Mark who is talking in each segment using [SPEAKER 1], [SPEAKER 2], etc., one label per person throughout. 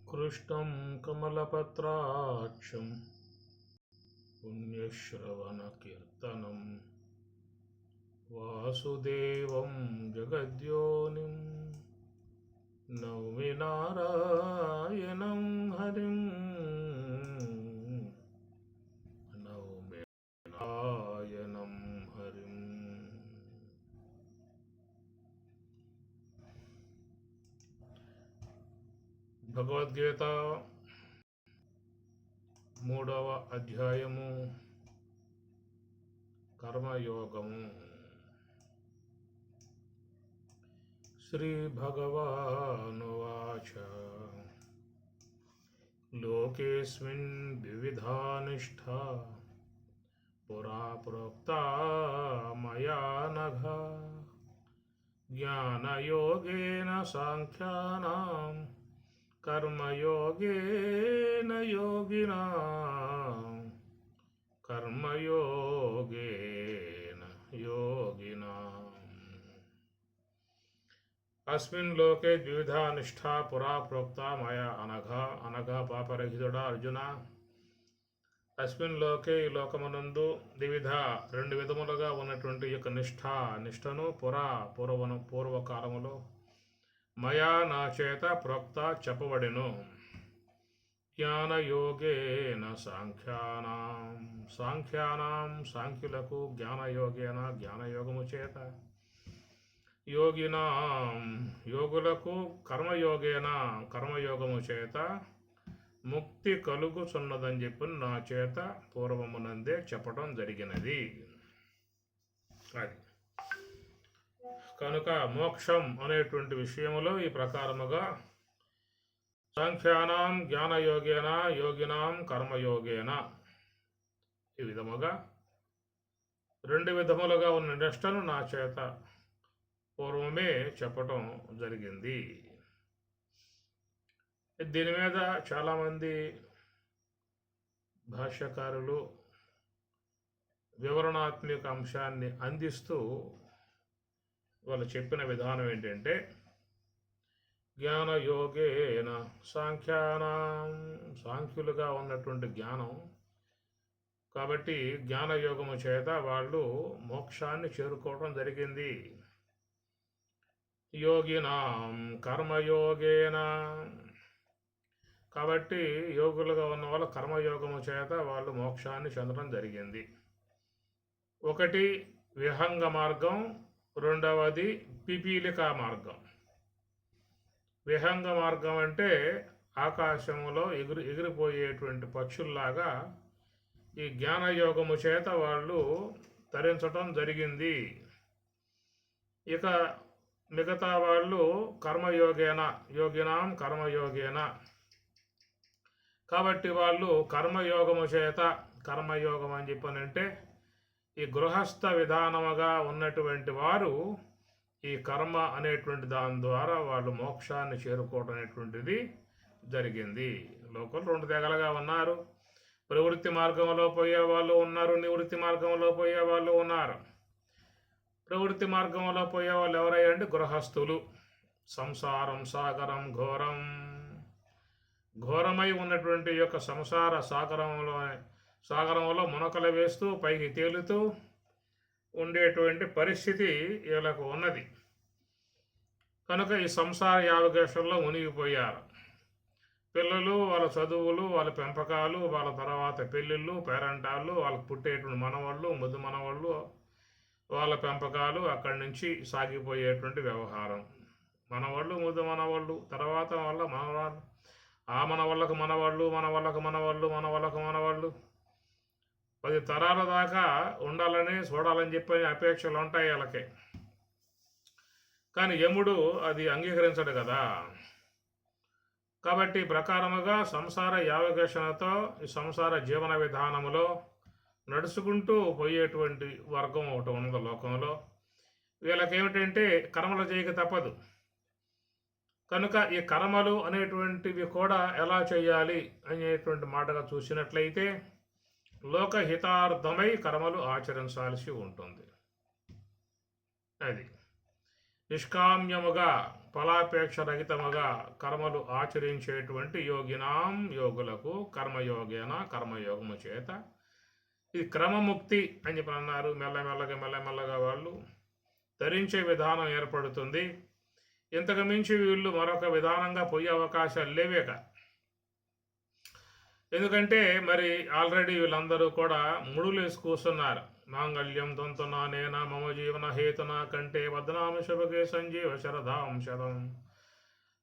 [SPEAKER 1] कृष्णं कमलपत्राक्षं पुण्यश्रवणकीर्तनं वासुदेवं जगद्योनिं नौमि नारायणं हरिं नौमि नारायणं हरिं। భగవద్గీత 3వ అధ్యాయము కర్మయోగము. శ్రీ భగవానువాచ లోకేస్మిన్ వివిధా నిష్ఠా పురా ప్రోక్తా మయా నఘ జ్ఞానయోగేన సాంఖ్యానాం కర్మయోగేన యోగినాం అస్మిన్ లోకే ద్విధా నిష్ఠా పురా ప్రోక్త మయా అనఘా పాపరహితుడా అర్జున. అస్మిన్ లోకే ఈ లోకమునందు ద్విధ రెండు విధములుగా ఉన్నటువంటి యొక్క నిష్ఠను పూర్వకాలములో మయా నా చేత ప్రోక్త చెప్పబడెను. జ్ఞానయోగేన సాంఖ్యానాం సాంఖ్యులకు జ్ఞానయోగేన జ్ఞానయోగము చేత యోగులకు కర్మయోగము చేత ముక్తి కలుగుచున్నదని చెప్పి నా చేత పూర్వమునందే చెప్పడం జరిగినది. అది కనుక మోక్షం అనేటువంటి విషయములో ఈ ప్రకారముగా సాంఖ్యానాం జ్ఞానయోగేన యోగినాం కర్మయోగేన ఈ విధముగా రెండు విధములుగా ఉన్న నిష్టను నా చేత పూర్వమే చెప్పటం జరిగింది. దీని మీద చాలామంది భాష్యకారులు వివరణాత్మక అంశాన్ని అందిస్తూ వాళ్ళు చెప్పిన విధానం ఏంటంటే, జ్ఞానయోగేన సాంఖ్యులుగా ఉన్నటువంటి జ్ఞానం కాబట్టి జ్ఞానయోగము చేత వాళ్ళు మోక్షాన్ని చేరుకోవడం జరిగింది. యోగినాం కర్మయోగేన కాబట్టి యోగులుగా ఉన్న వాళ్ళు కర్మయోగము చేత వాళ్ళు మోక్షాన్ని చెందడం జరిగింది. ఒకటి విహంగ మార్గం, రెండవది పిపీలికా మార్గం. విహంగ మార్గం అంటే ఆకాశంలో ఎగిరిపోయేటువంటి పక్షుల్లాగా ఈ జ్ఞానయోగము చేత వాళ్ళు తరించటం జరిగింది. ఇక మిగతా వాళ్ళు యోగినాం కర్మయోగేన కాబట్టి వాళ్ళు కర్మయోగం అని చెప్పనంటే ఈ గృహస్థ విధానముగా ఉన్నటువంటి వారు ఈ కర్మ అనేటువంటి దాని ద్వారా వాళ్ళు మోక్షాన్ని చేరుకోవడం అనేటువంటిది జరిగింది. లోకల్ రెండు తెగలుగా ఉన్నారు. ప్రవృత్తి మార్గంలో పోయే వాళ్ళు ఉన్నారు, నివృత్తి మార్గంలో పోయే వాళ్ళు ఉన్నారు. ప్రవృత్తి మార్గంలో పోయే వాళ్ళు ఎవరయ్యా అంటే గృహస్థులు. సంసారం సాగరం ఘోరమై ఉన్నటువంటి యొక్క సంసార సాగరంలో మునకలు వేస్తూ పైకి తేలుతూ ఉండేటువంటి పరిస్థితి వీళ్ళకు ఉన్నది. కనుక ఈ సంసార యావగేషంలో మునిగిపోయారు. పిల్లలు, వాళ్ళ చదువులు, వాళ్ళ పెంపకాలు, వాళ్ళ తర్వాత పెళ్ళిళ్ళు, పేరంటాళ్ళు, వాళ్ళకు పుట్టేటువంటి మనవాళ్ళు, ముద్దు మనవాళ్ళు, వాళ్ళ పెంపకాలు, అక్కడి నుంచి సాగిపోయేటువంటి వ్యవహారం. మనవాళ్ళు, ముద్దు మనవాళ్ళు, తర్వాత వాళ్ళ మనవాళ్ళు, ఆ మనవాళ్ళకు మనవాళ్ళు, మనవాళ్ళు 10 తరాల దాకా ఉండాలని చూడాలని చెప్పి అపేక్షలు ఉంటాయి వాళ్ళకి. కానీ యముడు అది అంగీకరించడు కదా. కాబట్టి ప్రకారముగా సంసార యావగేషణతో ఈ సంసార జీవన విధానములో నడుచుకుంటూ పోయేటువంటి వర్గం ఒకటి ఉన్నది లోకంలో. వీళ్ళకేమిటంటే కర్మలు చేయక తప్పదు. కనుక ఈ కర్మలు అనేటువంటివి కూడా ఎలా చేయాలి అనేటువంటి మాటగా చూసినట్లయితే లోకహితార్థమై కర్మలు ఆచరించాల్సి ఉంటుంది. అది నిష్కామ్యముగా ఫలాపేక్ష రహితముగా కర్మలు ఆచరించేటువంటి యోగినాం యోగులకు కర్మయోగేన కర్మయోగము చేత ఇది క్రమముక్తి అని చెప్పి అన్నారు. మెల్లమెల్లగా వాళ్ళు ధరించే విధానం ఏర్పడుతుంది. ఇంతకు మించి వీళ్ళు మరొక విధానంగా పోయే అవకాశాలు లేవేక. ఎందుకంటే మరి ఆల్రెడీ వీళ్ళందరూ కూడా ముడులు వేసి కూర్చున్నారు. మాంగళ్యం తంతునా నేనా మమ జీవన హేతున కంటే బద్నామి శుభకే సంజీవ శరదాం శతం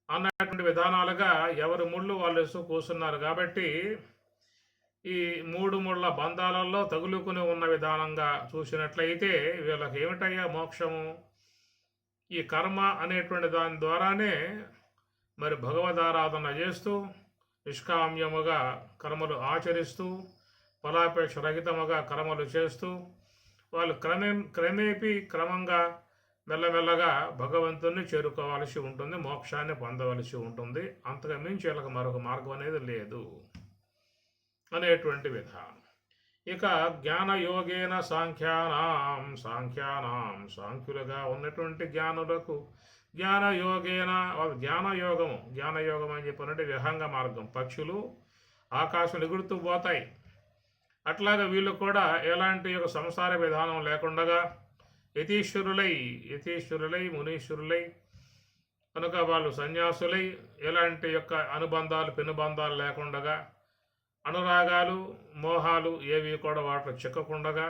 [SPEAKER 1] అన్నటువంటి విధానాలుగా ఎవరు ముళ్ళు వాళ్ళు వేస్తూ కూర్చున్నారు. కాబట్టి ఈ మూడు ముళ్ళ బంధాలలో తగులుకుని ఉన్న విధానంగా చూసినట్లయితే వీళ్ళకి ఏమిటయ్యా మోక్షము? ఈ కర్మ అనేటువంటి దాని ద్వారానే మరి భగవదారాధన చేస్తూ నిష్కామ్యముగా కర్మలు ఆచరిస్తూ ఫలాపేక్ష రహితముగా కర్మలు చేస్తూ వాళ్ళు క్రమంగా మెల్లమెల్లగా భగవంతుని చేరుకోవాల్సి ఉంటుంది, మోక్షాన్ని పొందవలసి ఉంటుంది. అంతకు మించి వీళ్ళకి మరొక మార్గం అనేది లేదు అనేటువంటి విధానం. ఇక జ్ఞానయోగేన సాంఖ్యానాం సాంఖ్యులుగా ఉన్నటువంటి జ్ఞానులకు జ్ఞానయోగేన జ్ఞానయోగం అని చెప్పినట్టు విహంగ మార్గం. పక్షులు ఆకాశం ఎగురుతూ పోతాయి. అట్లాగా వీళ్ళు కూడా ఎలాంటి ఒక సంసార విధానం లేకుండా యతీశ్వరులై మునీశ్వరులై కనుక వాళ్ళు సన్యాసులై ఎలాంటి యొక్క అనుబంధాలు పెనుబంధాలు లేకుండా అనురాగాలు మోహాలు ఏవి కూడా వాటిలో చిక్కకుండగా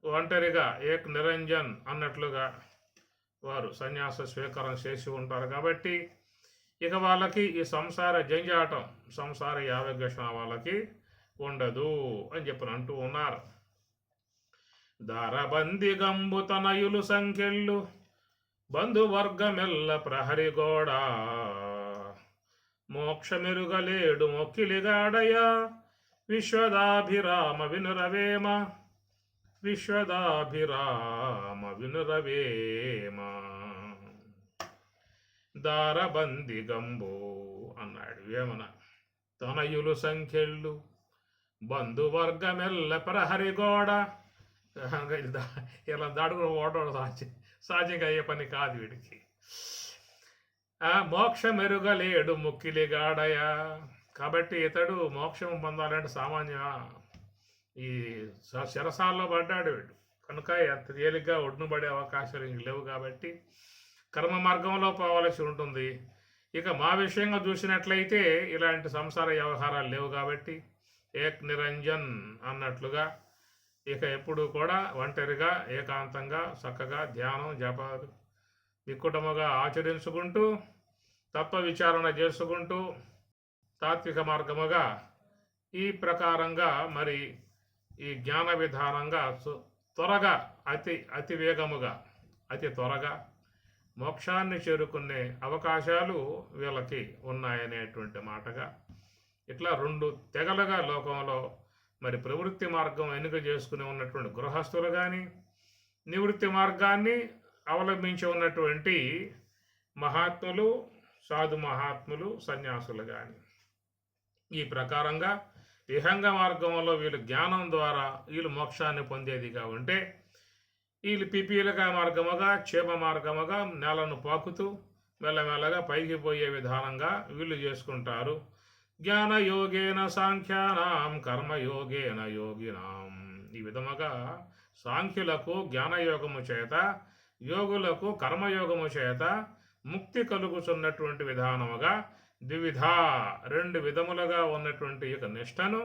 [SPEAKER 1] ఒంటరిగా ఏక్ నిరంజన్ అన్నట్లుగా వారు సన్యాస స్వీకారం చేసి ఉంటారు. కాబట్టి ఇక వాళ్ళకి ఈ సంసార జంజాటం సంసార యావగేషణ వాళ్ళకి ఉండదు అని చెప్పి అంటూ ఉన్నారు. దారబంది గంబు తనయులు సంఖ్యలు బంధువర్గమెల్ల ప్రహరిగోడ మోక్షమెరుగలేడు మొక్కిలిగాడయ విశ్వదాభిరామ వినురవేమ దారబంది గంబు అన్నాడు వేమన. తనయులు సంఖ్యలు బంధువర్గమెల్ల ప్రహరిగోడ ఇలా దాడుకుని ఓడోడు సాధ్యంగా అయ్యే పని కాదు వీడికి. మోక్షమెరుగలేడు ముక్కిలిగాడయ. కాబట్టి ఇతడు మోక్షం పొందాలంటే సామాన్య ఈ శరసాల్లో పడ్డాడు వీడు. కనుక ఎంత తేలిగ్గా ఒడ్డును పడే అవకాశాలు ఇంక లేవు. కాబట్టి కర్మ మార్గంలో పోవాల్సి ఉంటుంది. ఇక మా విషయంగా చూసినట్లయితే ఇలాంటి సంసార వ్యవహారాలు లేవు. కాబట్టి ఏక్ నిరంజన్ అన్నట్లుగా ఇక ఎప్పుడు కూడా ఒంటరిగా ఏకాంతంగా చక్కగా ధ్యానం జపాలు విక్కుటముగా ఆచరించుకుంటూ తత్వ విచారణ చేసుకుంటూ తాత్విక మార్గముగా ఈ ప్రకారంగా మరి ఈ జ్ఞాన విధానంగా త్వరగా అతి వేగముగా అతి త్వరగా మోక్షాన్ని చేరుకునే అవకాశాలు వీళ్ళకి ఉన్నాయనేటువంటి మాటగా ఇట్లా రెండు తెగలుగా లోకంలో మరి ప్రవృత్తి మార్గం ఎన్నిక చేసుకుని ఉన్నటువంటి గృహస్థులు కానీ నివృత్తి మార్గాన్ని అవలంబించి ఉన్నటువంటి మహాత్ములు సాధు మహాత్ములు సన్యాసులు కానీ ఈ ప్రకారంగా విహంగ మార్గంలో వీళ్ళు జ్ఞానం ద్వారా వీళ్ళు మోక్షాన్ని పొందేదిగా ఉంటే వీళ్ళు పిపీలక మార్గముగా క్షేమ మార్గముగా నేలను పాకుతూ మెల్లమెల్లగా పైకి పోయే విధానంగా వీళ్ళు చేసుకుంటారు. జ్ఞానయోగేన సాంఖ్యానాం కర్మయోగేన యోగినాం. ఈ విధముగా సాంఖ్యులకు జ్ఞానయోగము చేత యోగులకు కర్మయోగము చేత ముక్తి కలుగుతున్నటువంటి విధానముగా ద్విధ రెండు విధములుగా ఉన్నటువంటి యొక్క నిష్టను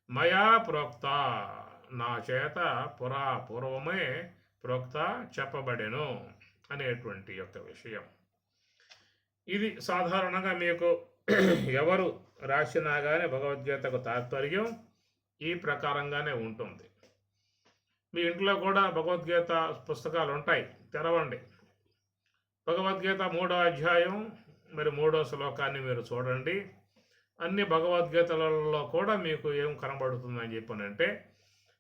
[SPEAKER 1] మయా ప్రోక్త నా చేత పూర్వమే ప్రోక్త చెప్పబడెను అనేటువంటి యొక్క విషయం. ఇది సాధారణంగా మీకు ఎవరు రాసినా కానీ భగవద్గీతకు తాత్పర్యం ఈ ప్రకారంగానే ఉంటుంది. మీ ఇంట్లో కూడా భగవద్గీత పుస్తకాలు ఉంటాయి, తెరవండి. భగవద్గీత 3వ అధ్యాయం మరి 3వ శ్లోకాన్ని మీరు చూడండి. అన్ని భగవద్గీతలలో కూడా మీకు ఏం కనబడుతుందని చెప్పానంటే,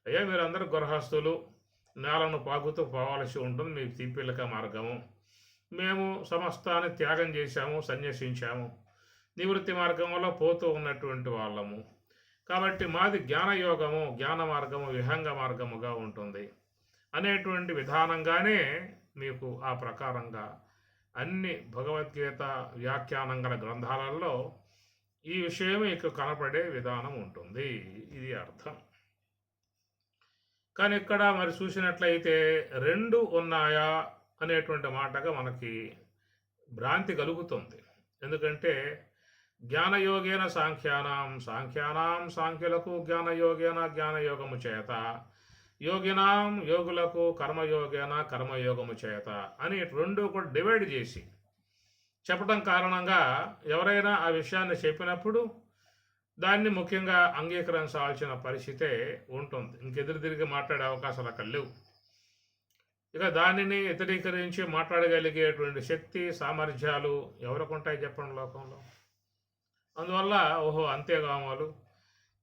[SPEAKER 1] అయ్యా మీరందరూ గృహస్థులు, నేలను పాకుతూ పోవాల్సి ఉంటుంది, మీకు తీపిలక మార్గము. మేము సమస్తాన్ని త్యాగం చేశాము, సన్యసించాము, నివృత్తి మార్గంలో పోతూ ఉన్నటువంటి వాళ్ళము. కాబట్టి మాది జ్ఞాన మార్గము విహంగ మార్గముగా ఉంటుంది అనేటువంటి విధానంగానే మీకు ఆ ప్రకారంగా అన్ని భగవద్గీత వ్యాఖ్యానం గల గ్రంథాలలో ఈ విషయం మీకు కనపడే విధానం ఉంటుంది. ఇది అర్థం. కానీ ఇక్కడ మరి చూసినట్లయితే రెండు ఉన్నాయా అనేటువంటి మాటగా మనకి భ్రాంతి కలుగుతుంది. ఎందుకంటే జ్ఞానయోగేన సాంఖ్యానాం సాంఖ్యులకు జ్ఞానయోగేన జ్ఞానయోగము చేత, యోగినాం యోగులకు కర్మయోగేన కర్మయోగము చేత అని రెండు కూడా డివైడ్ చేసి చెప్పడం కారణంగా ఎవరైనా ఆ విషయాన్ని చెప్పినప్పుడు దాన్ని ముఖ్యంగా అంగీకరించాల్సిన పరిస్థితే ఉంటుంది. ఇంకెదురు తిరిగి మాట్లాడే అవకాశాలు అక్కడ లేవు. ఇక దానిని వ్యతిరేకరించి మాట్లాడగలిగేటువంటి శక్తి సామర్థ్యాలు ఎవరికి ఉంటాయి చెప్పండి లోకంలో. అందువల్ల ఓహో అంతే కావాలి.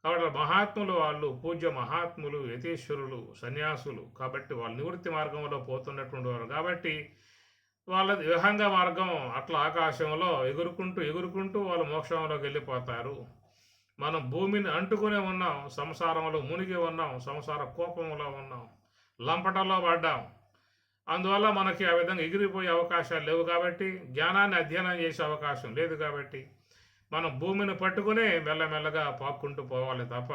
[SPEAKER 1] కాబట్టి మహాత్ములు వాళ్ళు పూజ్య మహాత్ములు, యతీశ్వరులు, సన్యాసులు కాబట్టి వాళ్ళు నివృత్తి మార్గంలో పోతున్నటువంటి వారు కాబట్టి వాళ్ళ విహంగ మార్గం అట్లా ఆకాశంలో ఎగురుకుంటూ వాళ్ళు మోక్షంలోకి వెళ్ళిపోతారు. మనం భూమిని అంటుకునే ఉన్నాం, సంసారంలో మునిగి ఉన్నాం, సంసార కోపంలో ఉన్నాం, లంపటంలో పడ్డాం. అందువల్ల మనకి ఆ విధంగా ఎగిరిపోయే అవకాశాలు లేవు కాబట్టి, జ్ఞానాన్ని అధ్యయనం చేసే అవకాశం లేదు కాబట్టి మనం భూమిని పట్టుకుని మెల్లమెల్లగా పాక్కుంటూ పోవాలి తప్ప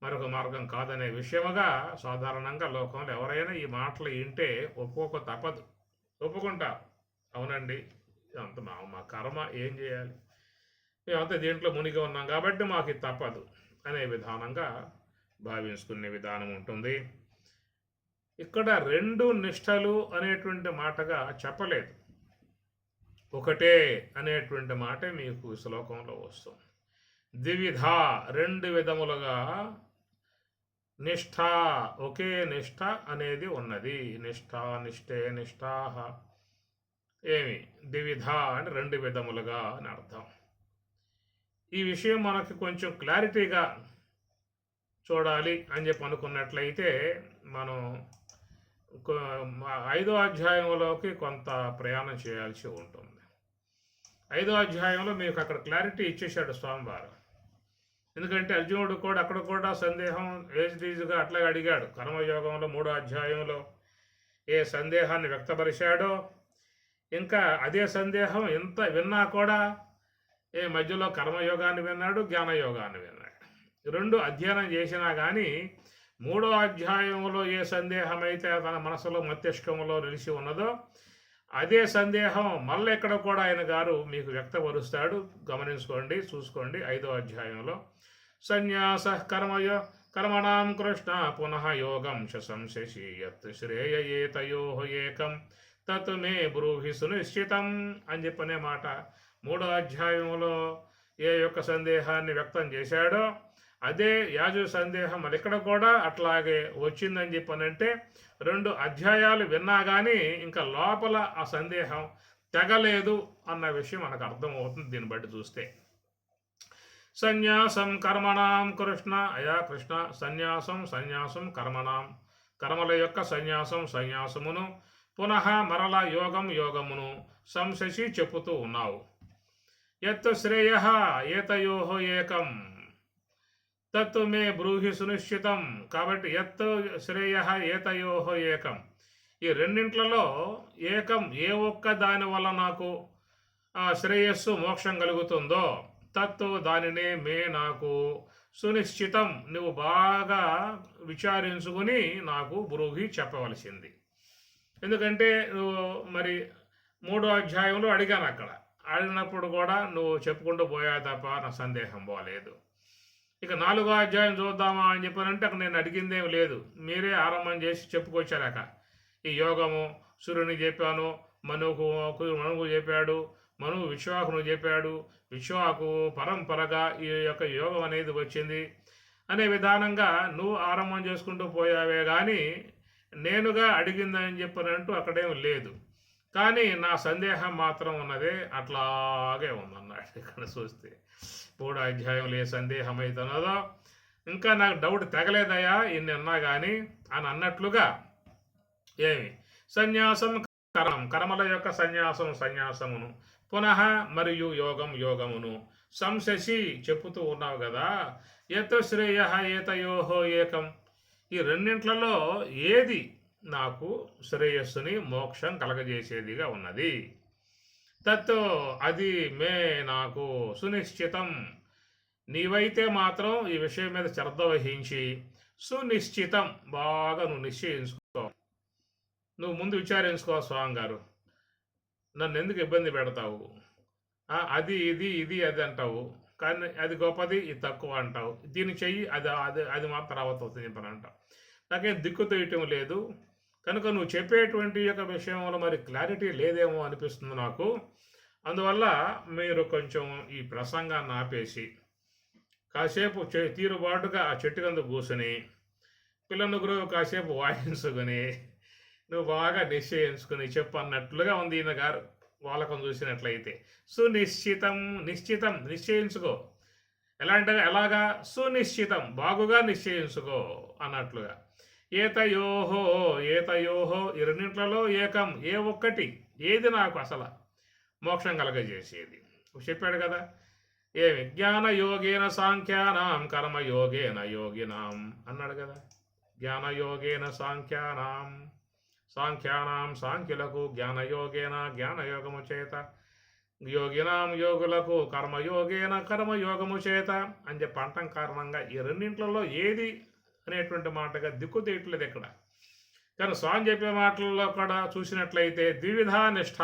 [SPEAKER 1] మరొక మార్గం కాదనే విషయముగా సాధారణంగా లోకంలో ఎవరైనా ఈ మాటలు వింటే ఒప్పుకోక తప్పదు. ఒప్పుకుంటారు, అవునండి అంత మా కర్మ ఏం చేయాలి, మేమంతా దీంట్లో మునిగి ఉన్నాం కాబట్టి మాకు ఇది తప్పదు అనే విధానంగా భావించుకునే విధానం ఉంటుంది. ఇక్కడ రెండు నిష్టలు అనేటువంటి మాటగా చెప్పలేదు, ఒకటే అనేటువంటి మాట మీకు శ్లోకంలో వస్తుంది. ద్విధ రెండు విధములుగా నిష్ఠ, ఒకే నిష్ఠ అనేది ఉన్నది. నిష్ఠ నిష్ఠే నిష్ఠాహ ఏమి ద్విధ అంటే రెండు విధములుగా అని అర్థం. ఈ విషయం మనకి కొంచెం క్లారిటీగా చూడాలి అని చెప్పి అనుకున్నట్లయితే మనం 5వ అధ్యాయంలోకి కొంత ప్రయాణం చేయాల్సి ఉంటుంది. 5వ అధ్యాయంలో మీకు అక్కడ క్లారిటీ ఇచ్చేశాడు స్వామివారు. ఎందుకంటే అర్జునుడు కూడా అక్కడ కూడా సందేహం ఏజ్గా అట్లాగే అడిగాడు. కర్మయోగంలో 3వ అధ్యాయంలో ఏ సందేహాన్ని వ్యక్తపరిచాడో ఇంకా అదే సందేహం ఎంత విన్నా కూడా ఏ మధ్యలో కర్మయోగాన్ని విన్నాడు, జ్ఞానయోగాన్ని విన్నాడు. రెండు అధ్యయనం చేసినా కానీ 3వ అధ్యాయంలో ఏ సందేహం అయితే తన మనసులో మస్తిష్కంలో నిలిచి ఉన్నదో అదే సందేహం మళ్ళీ ఎక్కడ కూడా ఆయన గారు మీకు వ్యక్తపరుస్తాడు. గమనించుకోండి, చూసుకోండి. 5వ అధ్యాయంలో సన్యాస కర్మణాం కృష్ణ పునః యోగం శశంసి యత్ శ్రేయేతయో ఏకం తత్ మే బ్రూహి సునిశ్చితం అని చెప్పనే మాట 3వ అధ్యాయంలో ఏ యొక్క సందేహాన్ని వ్యక్తం చేశాడో అదే యాజు సందేహం మరి ఇక్కడ కూడా అట్లాగే వచ్చిందని చెప్పనంటే 2 అధ్యాయాలు విన్నా కానీ ఇంకా లోపల ఆ సందేహం తెగలేదు అన్న విషయం మనకు అర్థమవుతుంది దీన్ని బట్టి చూస్తే. సన్యాసం కర్మణాం కృష్ణ, అయా కృష్ణ, సన్యాసం కర్మణాం, కర్మల యొక్క సన్యాసమును, పునః మరల యోగమును సంశసి చెప్పుతూ ఉన్నావు. యత్ శ్రేయ ఏతయో ఏకం తత్ మే బ్రూహి సునిశ్చితం. కాబట్టి యత్ శ్రేయ ఏతయో ఏకం, ఈ రెండింట్లలో ఏకం ఏ ఒక్క దాని వల్ల నాకు శ్రేయస్సు మోక్షం కలుగుతుందో తత్ దానినే మే నాకు సునిశ్చితం నువ్వు బాగా విచారించుకుని నాకు బ్రూహి చెప్పవలసింది. ఎందుకంటే నువ్వు మరి 3వ అధ్యాయంలో అడిగాను, అక్కడ అడిగినప్పుడు కూడా నువ్వు చెప్పుకుంటూ పోయా తప్ప నా సందేహం పోలేదు. ఇక 4వ అధ్యాయం చూద్దామా అని చెప్పానంటే అక్కడ నేను అడిగిందేం లేదు, మీరే ఆరంభం చేసి చెప్పుకొచ్చారాక. ఈ యోగము సూర్యుని చెప్పాను, మనువు చెప్పాడు, మనువు విశ్వాకును చెప్పాడు, విశ్వాకు పరంపరగా ఈ యొక్క యోగం అనేది వచ్చింది అనే విధానంగా నువ్వు ఆరంభం చేసుకుంటూ పోయావే కానీ నేనుగా అడిగిందని చెప్పనంటూ అక్కడేం లేదు. కానీ నా సందేహం మాత్రం ఉన్నదే, అట్లాగే ఉందన్నాడు. ఇక్కడ చూస్తే 3వ అధ్యాయంలో ఏ సందేహం అయితే ఉన్నదో ఇంకా నాకు డౌట్ తెగలేదయా ఇన్ని అన్నా కానీ అని అన్నట్లుగా ఏమి సన్యాసం కర్మల యొక్క సన్యాసమును పునః మరియు యోగమును సంశసి చెప్పుతూ ఉన్నావు కదా. యత్ శ్రేయ ఏతయోహో ఏకం, ఈ రెండింట్లలో ఏది నాకు శ్రేయస్సుని మోక్షం కలగజేసేదిగా ఉన్నది. తత్తో అది మే నాకు సునిశ్చితం. నీవైతే మాత్రం ఈ విషయం మీద శ్రద్ధ వహించి సునిశ్చితం బాగా నువ్వు నిశ్చయించుకో. నువ్వు ముందు విచారించుకో, స్వామి గారు నన్ను ఎందుకు ఇబ్బంది పెడతావు, అది ఇది ఇది అది అంటావు, కానీ అది గొప్పది ఇది తక్కువ అంటావు, దీన్ని చెయ్యి అది అది అది మాత్రం తర్వాత అవుతుంది చెప్పని అంటావు. నాకేం దిక్కు తీయటం లేదు కనుక నువ్వు చెప్పేటువంటి యొక్క విషయంలో మరి క్లారిటీ లేదేమో అనిపిస్తుంది నాకు. అందువల్ల మీరు కొంచెం ఈ ప్రసంగాన్ని ఆపేసి కాసేపు తీరుబాటుగా ఆ చెట్టు కింద కూర్చొని పిల్లనుగురు కాసేపు వాయించుకొని నువ్వు బాగా నిశ్చయించుకుని చెప్పు అన్నట్లుగా ఉంది ఈయన గారు వాళ్ళకం చూసినట్లయితే. సునిశ్చితం, నిశ్చితం నిశ్చయించుకో. ఎలాగా సునిశ్చితం బాగుగా నిశ్చయించుకో అన్నట్లుగా. ఏతయోహో ఏతయోహో ఈ రెండింట్లలో ఏకం ఏ ఒక్కటి ఏది నాకు అసలు మోక్షం కలగజేసేది చెప్పాడు కదా. ఏమి జ్ఞానయోగేన సాంఖ్యానాం కర్మయోగేన యోగినాం అన్నాడు కదా. జ్ఞానయోగేన సాంఖ్యానాం సాంఖ్యులకు జ్ఞానయోగేన జ్ఞానయోగము చేత యోగినాం యోగులకు కర్మయోగేన కర్మయోగము చేత అని చెప్పి అంటం కారణంగా ఈ రెండింట్లలో ఏది అనేటువంటి మాటగా దిక్కు తీయట్లేదు ఇక్కడ. కానీ స్వామి చెప్పే మాటల్లో కూడా చూసినట్లయితే ద్విధా నిష్ఠ,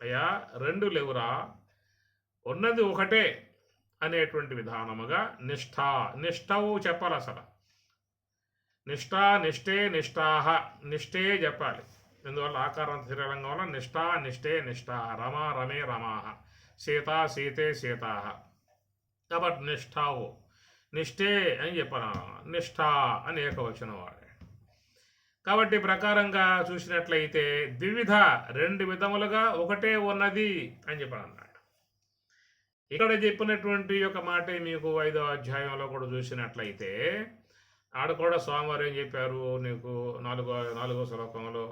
[SPEAKER 1] అయ్యా రెండు లేవురా ఉన్నది ఒకటే అనేటువంటి విధానముగా నిష్ఠవు చెప్పాలి. అసలు నిష్ఠే నిష్ఠాహ నిష్ఠే చెప్పాలి. ఎందువల్ల ఆకారం స్థిరంగా వల్ల నిష్ఠే నిష్ఠాహ రమా రమే రమాహ సీతా సీతే సీతాహ కాబట్టి నిష్ఠావు నిష్ఠే అని చెప్పాను. నిష్ఠ అని ఏకవచనం వాడే. కాబట్టి ప్రకారంగా చూసినట్లయితే ద్విధ రెండు విధములుగా ఒకటే ఉన్నది అని చెప్పాను అన్నాడు. ఇక్కడ చెప్పినటువంటి ఒక మాట మీకు 5వ అధ్యాయంలో కూడా చూసినట్లయితే ఆడ కూడా స్వామివారు ఏం చెప్పారు నీకు 4వ శ్లోకంలో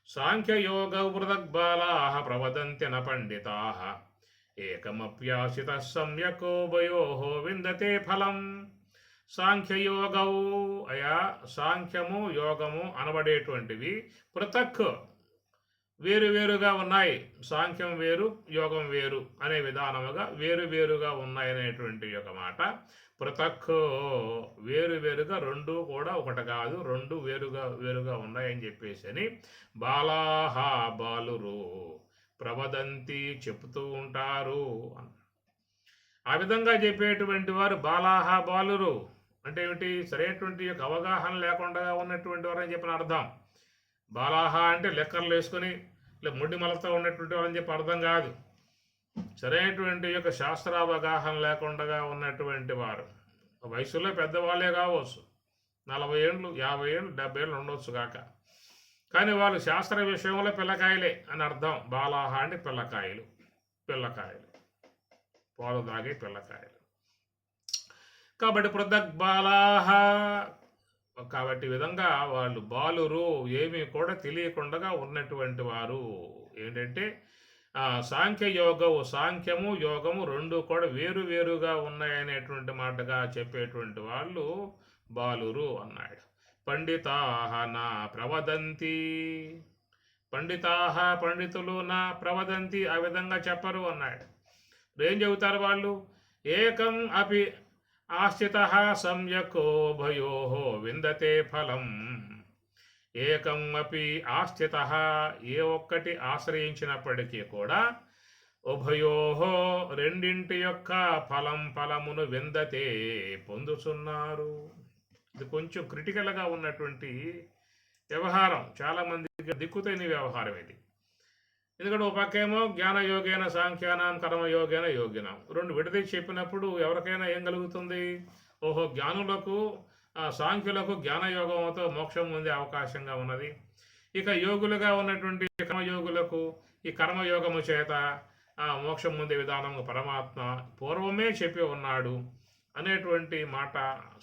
[SPEAKER 1] సాంఖ్యయోగ పృథగ్బాలాః ప్రవదంత్యన పండితాః ఏకమప్యాసిత సమ్యకోభయోః విందతే ఫలం. సాంఖ్యయోగవు అయా సాంఖ్యము యోగము అనబడేటువంటివి పృథక్ వేరువేరుగా ఉన్నాయి. సాంఖ్యం వేరు యోగం వేరు అనే విధానముగా వేరువేరుగా ఉన్నాయనేటువంటి ఒక మాట. పృథక్ వేరువేరుగా రెండు కూడా ఒకటి కాదు, రెండు వేరుగా ఉన్నాయని చెప్పేసి అని బాలాహ బాలురు ప్రవదంతి చెప్తూ ఉంటారు. ఆ విధంగా చెప్పేటువంటి వారు బాలాహ బాలురు అంటే ఏమిటి? సరైనటువంటి యొక్క అవగాహన లేకుండా ఉన్నటువంటి వారు అని చెప్పిన అర్థం. బాలాహ అంటే లెక్కర్లు వేసుకొని ముడ్డి మలతో ఉన్నటువంటి వాళ్ళని చెప్పి అర్థం కాదు. సరైనటువంటి యొక్క శాస్త్రావగాహన లేకుండా ఉన్నటువంటి వారు వయసులో పెద్దవాళ్ళే కావచ్చు, 40 ఏళ్ళు 50 ఏళ్ళు 70 ఏళ్ళు ఉండవచ్చు కాక, కానీ వాళ్ళు శాస్త్ర విషయంలో పిల్లకాయలే అని అర్థం. బాలాహ అంటే పిల్లకాయలు పాలు తాగే పిల్లకాయలు. కాబట్టి పృథక్ బాలాహ కాబట్టి విధంగా వాళ్ళు బాలురు ఏమీ కూడా తెలియకుండా ఉన్నటువంటి వారు. ఏంటంటే సాంఖ్యము యోగము రెండు కూడా వేరుగా ఉన్నాయనేటువంటి మాటగా చెప్పేటువంటి వాళ్ళు బాలురు అన్నాడు. పండితాహ నా ప్రవదంతి పండితులు నా ప్రవదంతి ఆ విధంగా చెప్పరు అన్నాడు. ఏం చెబుతారు వాళ్ళు? ఏకం అపి ఆస్థితః సమ్యకో భయోః విందతే ఫలం. ఏకం అపి ఆస్థితః ఏ ఒక్కటి ఆశ్రయించినప్పటికీ కూడా ఉభయోః రెండింటి యొక్క ఫలమును విందతే పొందుచున్నారు. ఇది కొంచెం క్రిటికల్గా ఉన్నటువంటి వ్యవహారం, చాలామందికి దిక్కుతైన వ్యవహారం ఇది. ఎందుకంటే ఒక పక్కేమో జ్ఞానయోగేన సాంఖ్యానాం కర్మయోగేన యోగినాం రెండు విడదీసి చెప్పినప్పుడు ఎవరికైనా ఏం కలుగుతుంది? ఓహో జ్ఞానులకు సాంఖ్యులకు జ్ఞానయోగంతో మోక్షం పొందే అవకాశంగా ఉన్నది. ఇక యోగులుగా ఉన్నటువంటి కర్మయోగులకు ఈ కర్మయోగము చేత మోక్షం పొందే విధానం పరమాత్మ పూర్వమే చెప్పి ఉన్నాడు అనేటువంటి మాట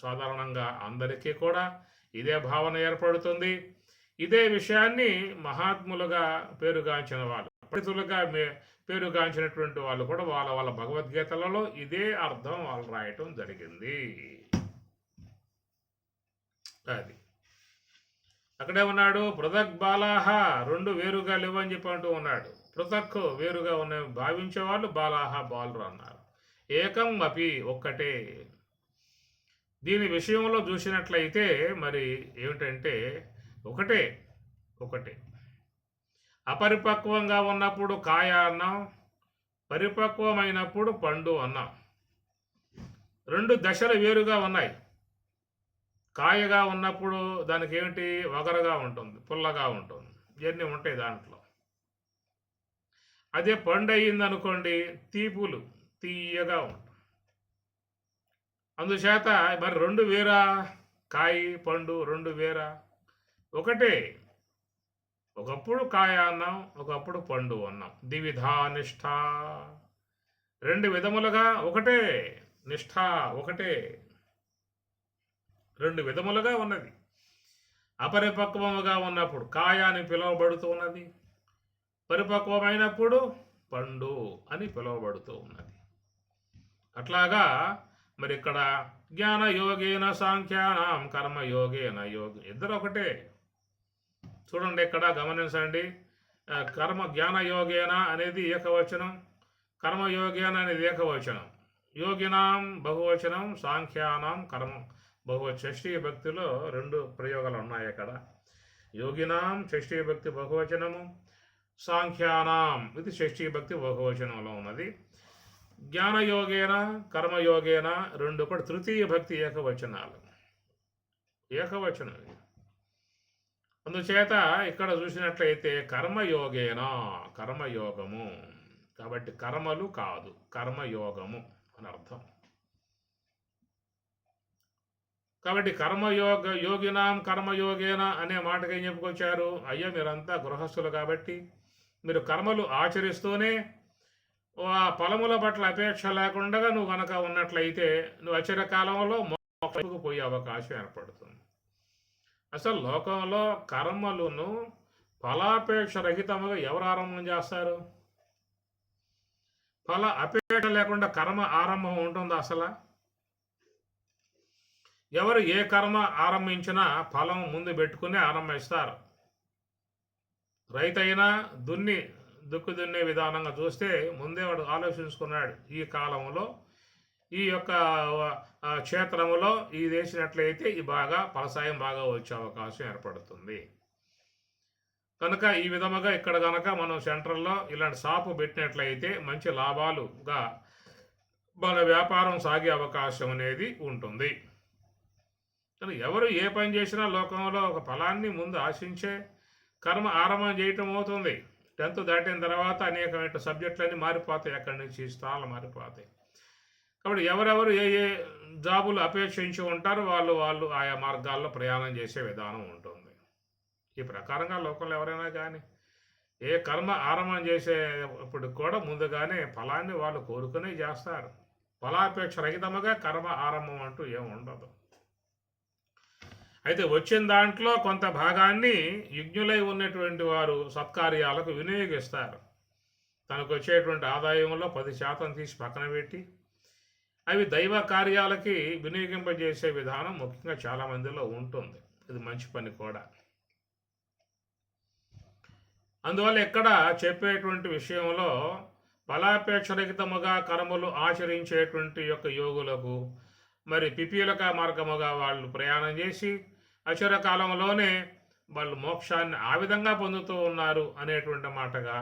[SPEAKER 1] సాధారణంగా అందరికీ కూడా ఇదే భావన ఏర్పడుతుంది. ఇదే విషయాన్ని మహాత్ములుగా పేరుగాంచిన వాళ్ళు, పండితులుగా పేరుగాంచినటువంటి వాళ్ళు కూడా వాళ్ళ భగవద్గీతలలో ఇదే అర్థం వాళ్ళు రాయటం జరిగింది. అది అక్కడే ఉన్నాడు పృథక్ బాలాహ, రెండు వేరుగా లేవని చెప్పి అంటూ ఉన్నాడు. పృథక్ వేరుగా ఉన్న భావించే వాళ్ళు బాలాహ బాలురు అన్నారు. ఏకం అపి ఒక్కటే. దీని విషయంలో చూసినట్లయితే మరి ఏమిటంటే ఒకటే ఒకటే. అపరిపక్వంగా ఉన్నప్పుడు కాయ అన్నాం, పరిపక్వమైనప్పుడు పండు అన్నాం. రెండు దశలు వేరుగా ఉన్నాయి. కాయగా ఉన్నప్పుడు దానికి ఏమిటి, వగరగా ఉంటుంది, పుల్లగా ఉంటుంది, ఇవన్నీ ఉంటాయి దాంట్లో. అదే పండు అయ్యింది అనుకోండి, తీపులు తీయగా ఉంటుంది. అందుచేత మరి రెండు వేరా, కాయ పండు రెండు వేరా? ఒకటే. ఒకప్పుడు కాయ అన్నాం, ఒకప్పుడు పండు అన్నాం. ద్విధా నిష్ఠ, రెండు విధములుగా ఒకటే. నిష్ఠ ఒకటే, రెండు విధములుగా ఉన్నది. అపరిపక్వముగా ఉన్నప్పుడు కాయ అని పిలువబడుతూ ఉన్నది, పరిపక్వమైనప్పుడు పండు అని పిలువబడుతూ ఉన్నది. అట్లాగా మరి ఇక్కడ జ్ఞాన యోగేన సాంఖ్యానాం కర్మయోగేన యోగి, ఇద్దరు ఒకటే. చూడండి ఇక్కడ గమనించండి. జ్ఞాన యోగేన అనేది ఏకవచనం, కర్మయోగేన అనేది ఏకవచనం. యోగినాం బహువచనం, సాంఖ్యానాం కర్మ బహువచనం. షష్ఠీ భక్తిలో రెండు ప్రయోగాలు ఉన్నాయి అక్కడ. యోగినాం షష్ఠీ భక్తి బహువచనము, సాంఖ్యానాం ఇది షష్ఠీ భక్తి బహువచనంలో ఉన్నది. జ్ఞానయోగేన కర్మయోగేన రెండు కూడా తృతీయ భక్తి ఏకవచనాలు, ఏకవచనం. అందుచేత ఇక్కడ చూసినట్లయితే కర్మయోగేన, కర్మయోగము కాబట్టి కర్మలు కాదు, కర్మయోగము అని అర్థం. కాబట్టి యోగినాం కర్మయోగేన అనే మాటకి ఏం చెప్పుకొచ్చారు? అయ్యా మీరంతా గృహస్థులు కాబట్టి మీరు కర్మలు ఆచరిస్తూనే ఆ ఫలముల పట్ల అపేక్ష లేకుండా నువ్వు కనుక ఉన్నట్లయితే నువ్వు అచిర కాలంలో మోక్షకు పోయే అవకాశం ఏర్పడుతుంది. అసలు లోకంలో కర్మలను ఫలాపేక్ష రహితముగా ఎవరు ఆరంభం చేస్తారు? ఫల అపేక్ష లేకుండా కర్మ ఆరంభం ఉంటుందా అసలు? ఎవరు ఏ కర్మ ఆరంభించినా ఫలం ముందు పెట్టుకుని ఆరంభిస్తారు. రైతైనా దుక్కు దున్నే విధానంగా చూస్తే ముందే వాడు ఆలోచించుకున్నాడు, ఈ కాలంలో ఈ యొక్క క్షేత్రములో ఈ వేసినట్లయితే ఈ ఫలసాయం బాగా వచ్చే అవకాశం ఏర్పడుతుంది. కనుక ఈ విధముగా ఇక్కడ కనుక మనం సెంటర్లో ఇలాంటి షాపు పెట్టినట్లయితే మంచి లాభాలుగా మన వ్యాపారం సాగే అవకాశం అనేది ఉంటుంది. కానీ ఎవరు ఏ పని చేసినా లోకంలో ఒక ఫలాన్ని ముందు ఆశించే కర్మ ఆరంభం చేయటం అవుతుంది. 10th దాటిన తర్వాత అనేకమైన సబ్జెక్టులన్నీ మారిపోతాయి, అక్కడి నుంచి స్థానాలు మారిపోతాయి. కాబట్టి ఎవరెవరు ఏ ఏ జాబులు అపేక్షించి ఉంటారో వాళ్ళు ఆయా మార్గాల్లో ప్రయాణం చేసే విధానం ఉంటుంది. ఈ ప్రకారంగా లోకంలో ఎవరైనా కానీ ఏ కర్మ ఆరంభం చేసేప్పుడు కూడా ముందుగానే ఫలాన్ని వాళ్ళు కోరుకునే చేస్తారు. ఫలాపేక్ష రహితముగా కర్మ ఆరంభం అంటూ ఏమి ఉండదు. అయితే వచ్చిన దాంట్లో కొంత భాగాన్ని యజ్ఞులై ఉన్నటువంటి వారు సత్కార్యాలకు వినియోగిస్తారు. తనకు వచ్చేటువంటి ఆదాయంలో 10% తీసి పక్కన పెట్టి అవి దైవ కార్యాలకి వినియోగింపజేసే విధానం ముఖ్యంగా చాలామందిలో ఉంటుంది. ఇది మంచి పని కూడా. అందువల్ల ఇక్కడ చెప్పేటువంటి విషయంలో ఫలాపేక్షరహితముగా కర్మలు ఆచరించేటువంటి యొక్క యోగులకు మరి పిపీలక మార్గముగా వాళ్ళు ప్రయాణం చేసి అచిర కాలంలోనే వాళ్ళు మోక్షాన్ని ఆ విధంగా పొందుతూ ఉన్నారు అనేటువంటి మాటగా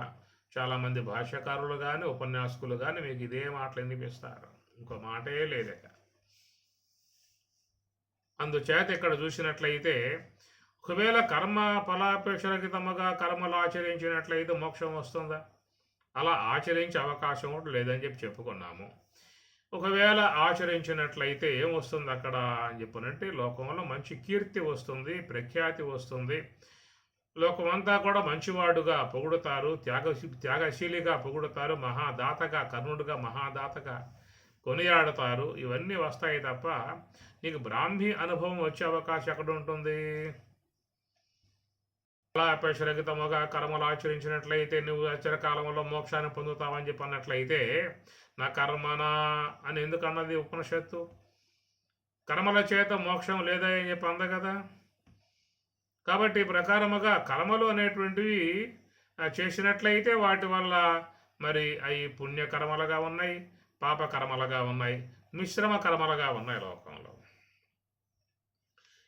[SPEAKER 1] చాలామంది భాష్యకారులు కానీ ఉపన్యాసకులు కానీ మీకు ఇదే మాటలు వినిపిస్తారు, ఇంకో మాటే లేదట. అందుచేత ఇక్కడ చూసినట్లయితే ఒకవేళ కర్మ ఫలాపేక్షరహితముగా కర్మలు ఆచరించినట్లయితే మోక్షం వస్తుందా? అలా ఆచరించే అవకాశం కూడా లేదని చెప్పుకున్నాము. ఒకవేళ ఆచరించినట్లయితే ఏమొస్తుంది అక్కడ అని చెప్పనంటే లోకంలో మంచి కీర్తి వస్తుంది, ప్రఖ్యాతి వస్తుంది. లోకమంతా కూడా మంచివాడుగా పొగుడుతారు, త్యాగశీలిగా పొగుడుతారు, మహాదాతగా కర్ణుడుగా మహాదాతగా కొనియాడతారు. ఇవన్నీ వస్తాయి తప్ప నీకు బ్రాహ్మీ అనుభవం వచ్చే అవకాశం ఎక్కడ ఉంటుంది? ఫలాపేక్షరహితముగా కర్మలు ఆచరించినట్లయితే నువ్వు అచిరకాలంలో మోక్షాన్ని పొందుతావని చెప్పి అన్నట్లయితే నా కర్మనా అని ఎందుకు అన్నది ఉపనిషత్తు? కర్మల చేత మోక్షం లేదా అని చెప్పి అంద కదా. కాబట్టి ఈ ప్రకారముగా కర్మలు అనేటువంటివి చేసినట్లయితే వాటి వల్ల మరి అవి పుణ్యకర్మలుగా ఉన్నాయి, పాపకర్మలుగా ఉన్నాయి, మిశ్రమ కర్మలుగా ఉన్నాయి లోకంలో.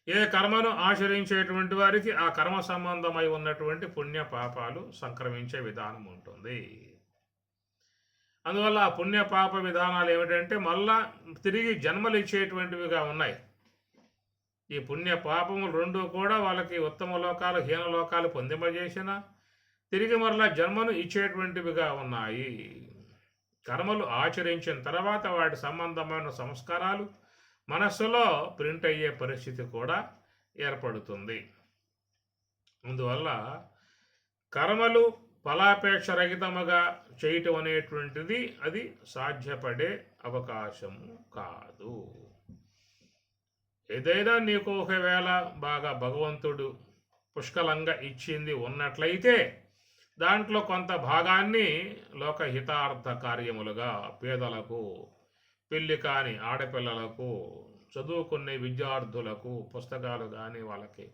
[SPEAKER 1] ఏ కర్మను ఆచరించేటువంటి వారికి ఆ కర్మ సంబంధమై ఉన్నటువంటి పుణ్య పాపాలు సంక్రమించే విధానం ఉంటుంది. అందువల్ల ఆ పుణ్య పాప విధానాలు ఏమిటంటే మళ్ళా తిరిగి జన్మలు ఇచ్చేటువంటివిగా ఉన్నాయి. ఈ పుణ్య పాపములు రెండు కూడా వాళ్ళకి ఉత్తమ లోకాలు హీన లోకాలు పొందింపజేసిన తిరిగి మరలా జన్మను ఇచ్చేటువంటివిగా ఉన్నాయి. కర్మలు ఆచరించిన తర్వాత వాటి సంబంధమైన సంస్కారాలు మనస్సులో ప్రింట్ అయ్యే పరిస్థితి కూడా ఏర్పడుతుంది. అందువల్ల కర్మలు ఫలాపేక్ష రహితముగా చేయటం అనేటువంటిది అది సాధ్యపడే అవకాశము కాదు. ఏదైనా నీకు ఒకవేళ బాగా భగవంతుడు పుష్కలంగా ఇచ్చింది ఉన్నట్లయితే దాంట్లో కొంత భాగాన్ని లోకహితార్థ కార్యములుగా పేదలకు, పెళ్లి కాని ఆడపిల్లలకు, చదువుకునే విద్యార్థులకు పుస్తకాలు కానీ వాళ్ళకి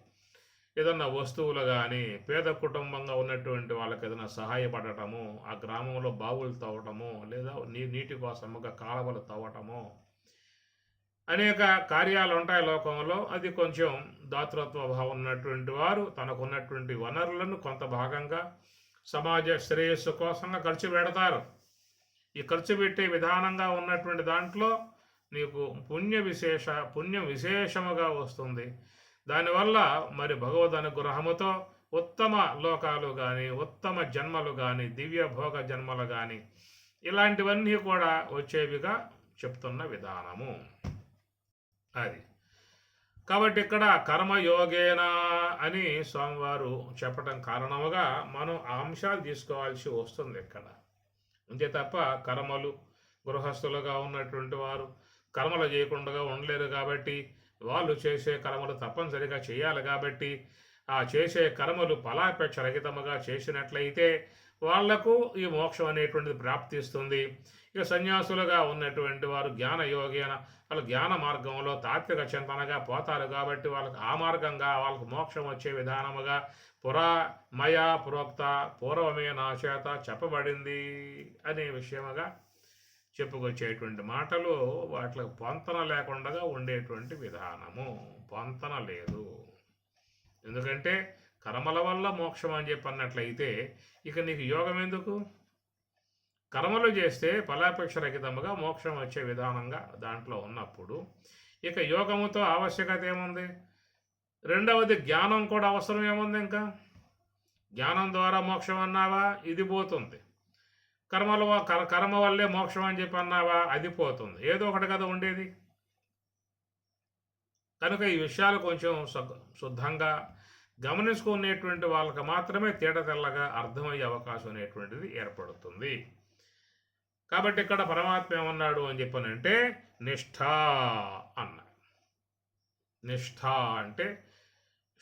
[SPEAKER 1] ఏదన్నా వస్తువులు కానీ, పేద కుటుంబంగా ఉన్నటువంటి వాళ్ళకి ఏదైనా సహాయపడటము, ఆ గ్రామంలో బావులు తవ్వటము, లేదా నీటి కోసముగా కాలువలు తవ్వటము, అనేక కార్యాలు ఉంటాయి లోకంలో. అది కొంచెం దాతృత్వ భావం ఉన్నటువంటి వారు తనకున్నటువంటి వనరులను కొంత భాగంగా సమాజ శ్రేయస్సు కోసంగా ఖర్చు పెడతారు. ఈ ఖర్చు పెట్టే విధానంగా ఉన్నటువంటి దాంట్లో నీకు పుణ్యం విశేషముగా వస్తుంది. దానివల్ల మరి భగవద్ అనుగ్రహముతో ఉత్తమ లోకాలు కానీ, ఉత్తమ జన్మలు కానీ, దివ్య భోగ జన్మలు కానీ ఇలాంటివన్నీ కూడా వచ్చేవిగా చెప్తున్న విధానము అది. కాబట్టి ఇక్కడ కర్మయోగేన అని స్వామివారు చెప్పడం కారణముగా మనం ఆ అంశాలు తీసుకోవాల్సి వస్తుంది ఇక్కడ. అంతే తప్ప కర్మలు గృహస్థులుగా ఉన్నటువంటి వారు కర్మలు చేయకుండా ఉండలేరు కాబట్టి వాళ్ళు చేసే కర్మలు తప్పనిసరిగా చేయాలి కాబట్టి ఆ చేసే కర్మలు ఫలాపేక్ష రహితముగా చేసినట్లయితే వాళ్లకు ఈ మోక్షం అనేటువంటిది ప్రాప్తిస్తుంది. ఇక సన్యాసులుగా ఉన్నటువంటి వారు జ్ఞాన యోగేన వాళ్ళు జ్ఞాన మార్గంలో తాత్విక చింతనగా పోతారు కాబట్టి వాళ్ళకి ఆ మార్గంగా వాళ్ళకు మోక్షం వచ్చే విధానముగా మయా ప్రోక్త పూర్వమే నా చేత చెప్పబడింది అనే విషయముగా చెప్పుకొచ్చేటువంటి మాటలు వాటికి పొంతన లేకుండా ఉండేటువంటి విధానము. పొంతన లేదు. ఎందుకంటే కర్మల వల్ల మోక్షం అని చెప్పి అన్నట్లయితే ఇక నీకు యోగం ఎందుకు? కర్మలు చేస్తే ఫలాపేక్ష రహితముగా మోక్షం వచ్చే విధానంగా దాంట్లో ఉన్నప్పుడు ఇక యోగముతో ఆవశ్యకత ఏముంది? రెండవది జ్ఞానం కూడా అవసరం ఏముంది? ఇంకా జ్ఞానం ద్వారా మోక్షం అన్నావా, ఇది పోతుంది. కర్మ వల్లే మోక్షం అని చెప్పి అన్నావా, అది పోతుంది. ఏదో ఒకటి కదా ఉండేది. కనుక ఈ విషయాలు కొంచెం శుద్ధంగా గమనించుకునేటువంటి వాళ్ళకి మాత్రమే తేటతెల్లగా అర్థమయ్యే అవకాశం అనేటువంటిది ఏర్పడుతుంది. కాబట్టి ఇక్కడ పరమాత్మ ఏమన్నాడు అని చెప్పనంటే నిష్ఠ అన్న. నిష్ఠ అంటే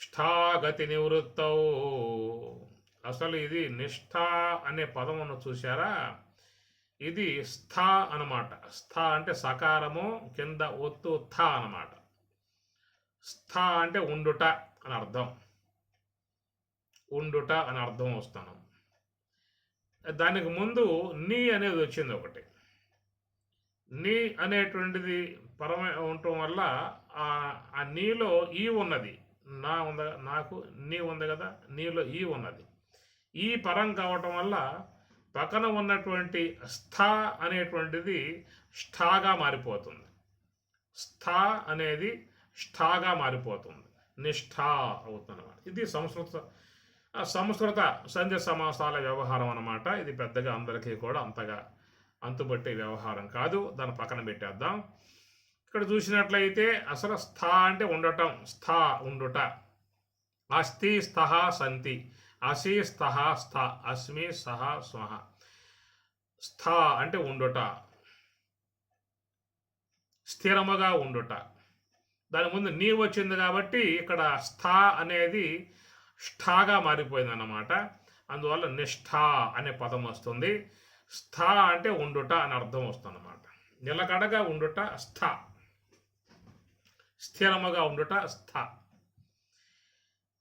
[SPEAKER 1] ష్ఠాగతి నివృత్తౌ. అసలు ఇది నిష్ఠ అనే పదమును చూసారా? ఇది స్థ అనమాట. స్థ అంటే సకారము కింద ఒత్తు థ అనమాట. స్థ అంటే ఉండుట అని అర్థం. ఉండుట అని అర్థం వస్తాను. దానికి ముందు నీ అనేది వచ్చింది ఒకటి. నీ అనేటువంటిది పరమ ఉండటం వల్ల ఆ నీలో ఈ ఉన్నది. నాకు నీ ఉంది కదా, నీలో ఈ ఉన్నది. ఈ పరం కావటం వల్ల పక్కన ఉన్నటువంటి స్థ అనేటువంటిది ష్ఠాగా మారిపోతుంది. స్థ అనేది ష్ఠాగా మారిపోతుంది, నిష్ఠ అవుతుందన్నమాట. ఇది సంస్కృత సంధ్య సమాసాల వ్యవహారం అన్నమాట. ఇది పెద్దగా అందరికీ కూడా అంతగా అంతుబట్టే వ్యవహారం కాదు. దాన్ని పక్కన పెట్టేద్దాం. ఇక్కడ చూసినట్లయితే అసలు స్థ అంటే ఉండటం, స్థ ఉండుట. అస్థి స్థః సంతి, అసి స్థః స్థ, అస్మి సహ స్మః. స్థ అంటే ఉండుట, స్థిరముగా ఉండుట. దాని ముందు నీ వచ్చింది కాబట్టి ఇక్కడ స్థ అనేది ష్ఠాగా మారిపోయింది అన్నమాట. అందువల్ల నిష్ఠ అనే పదం వస్తుంది. స్థ అంటే ఉండుట అని అర్థం వస్తుంది అన్నమాట. నిలకడగా ఉండుట స్థ, స్థిరముగా ఉండుట స్థ.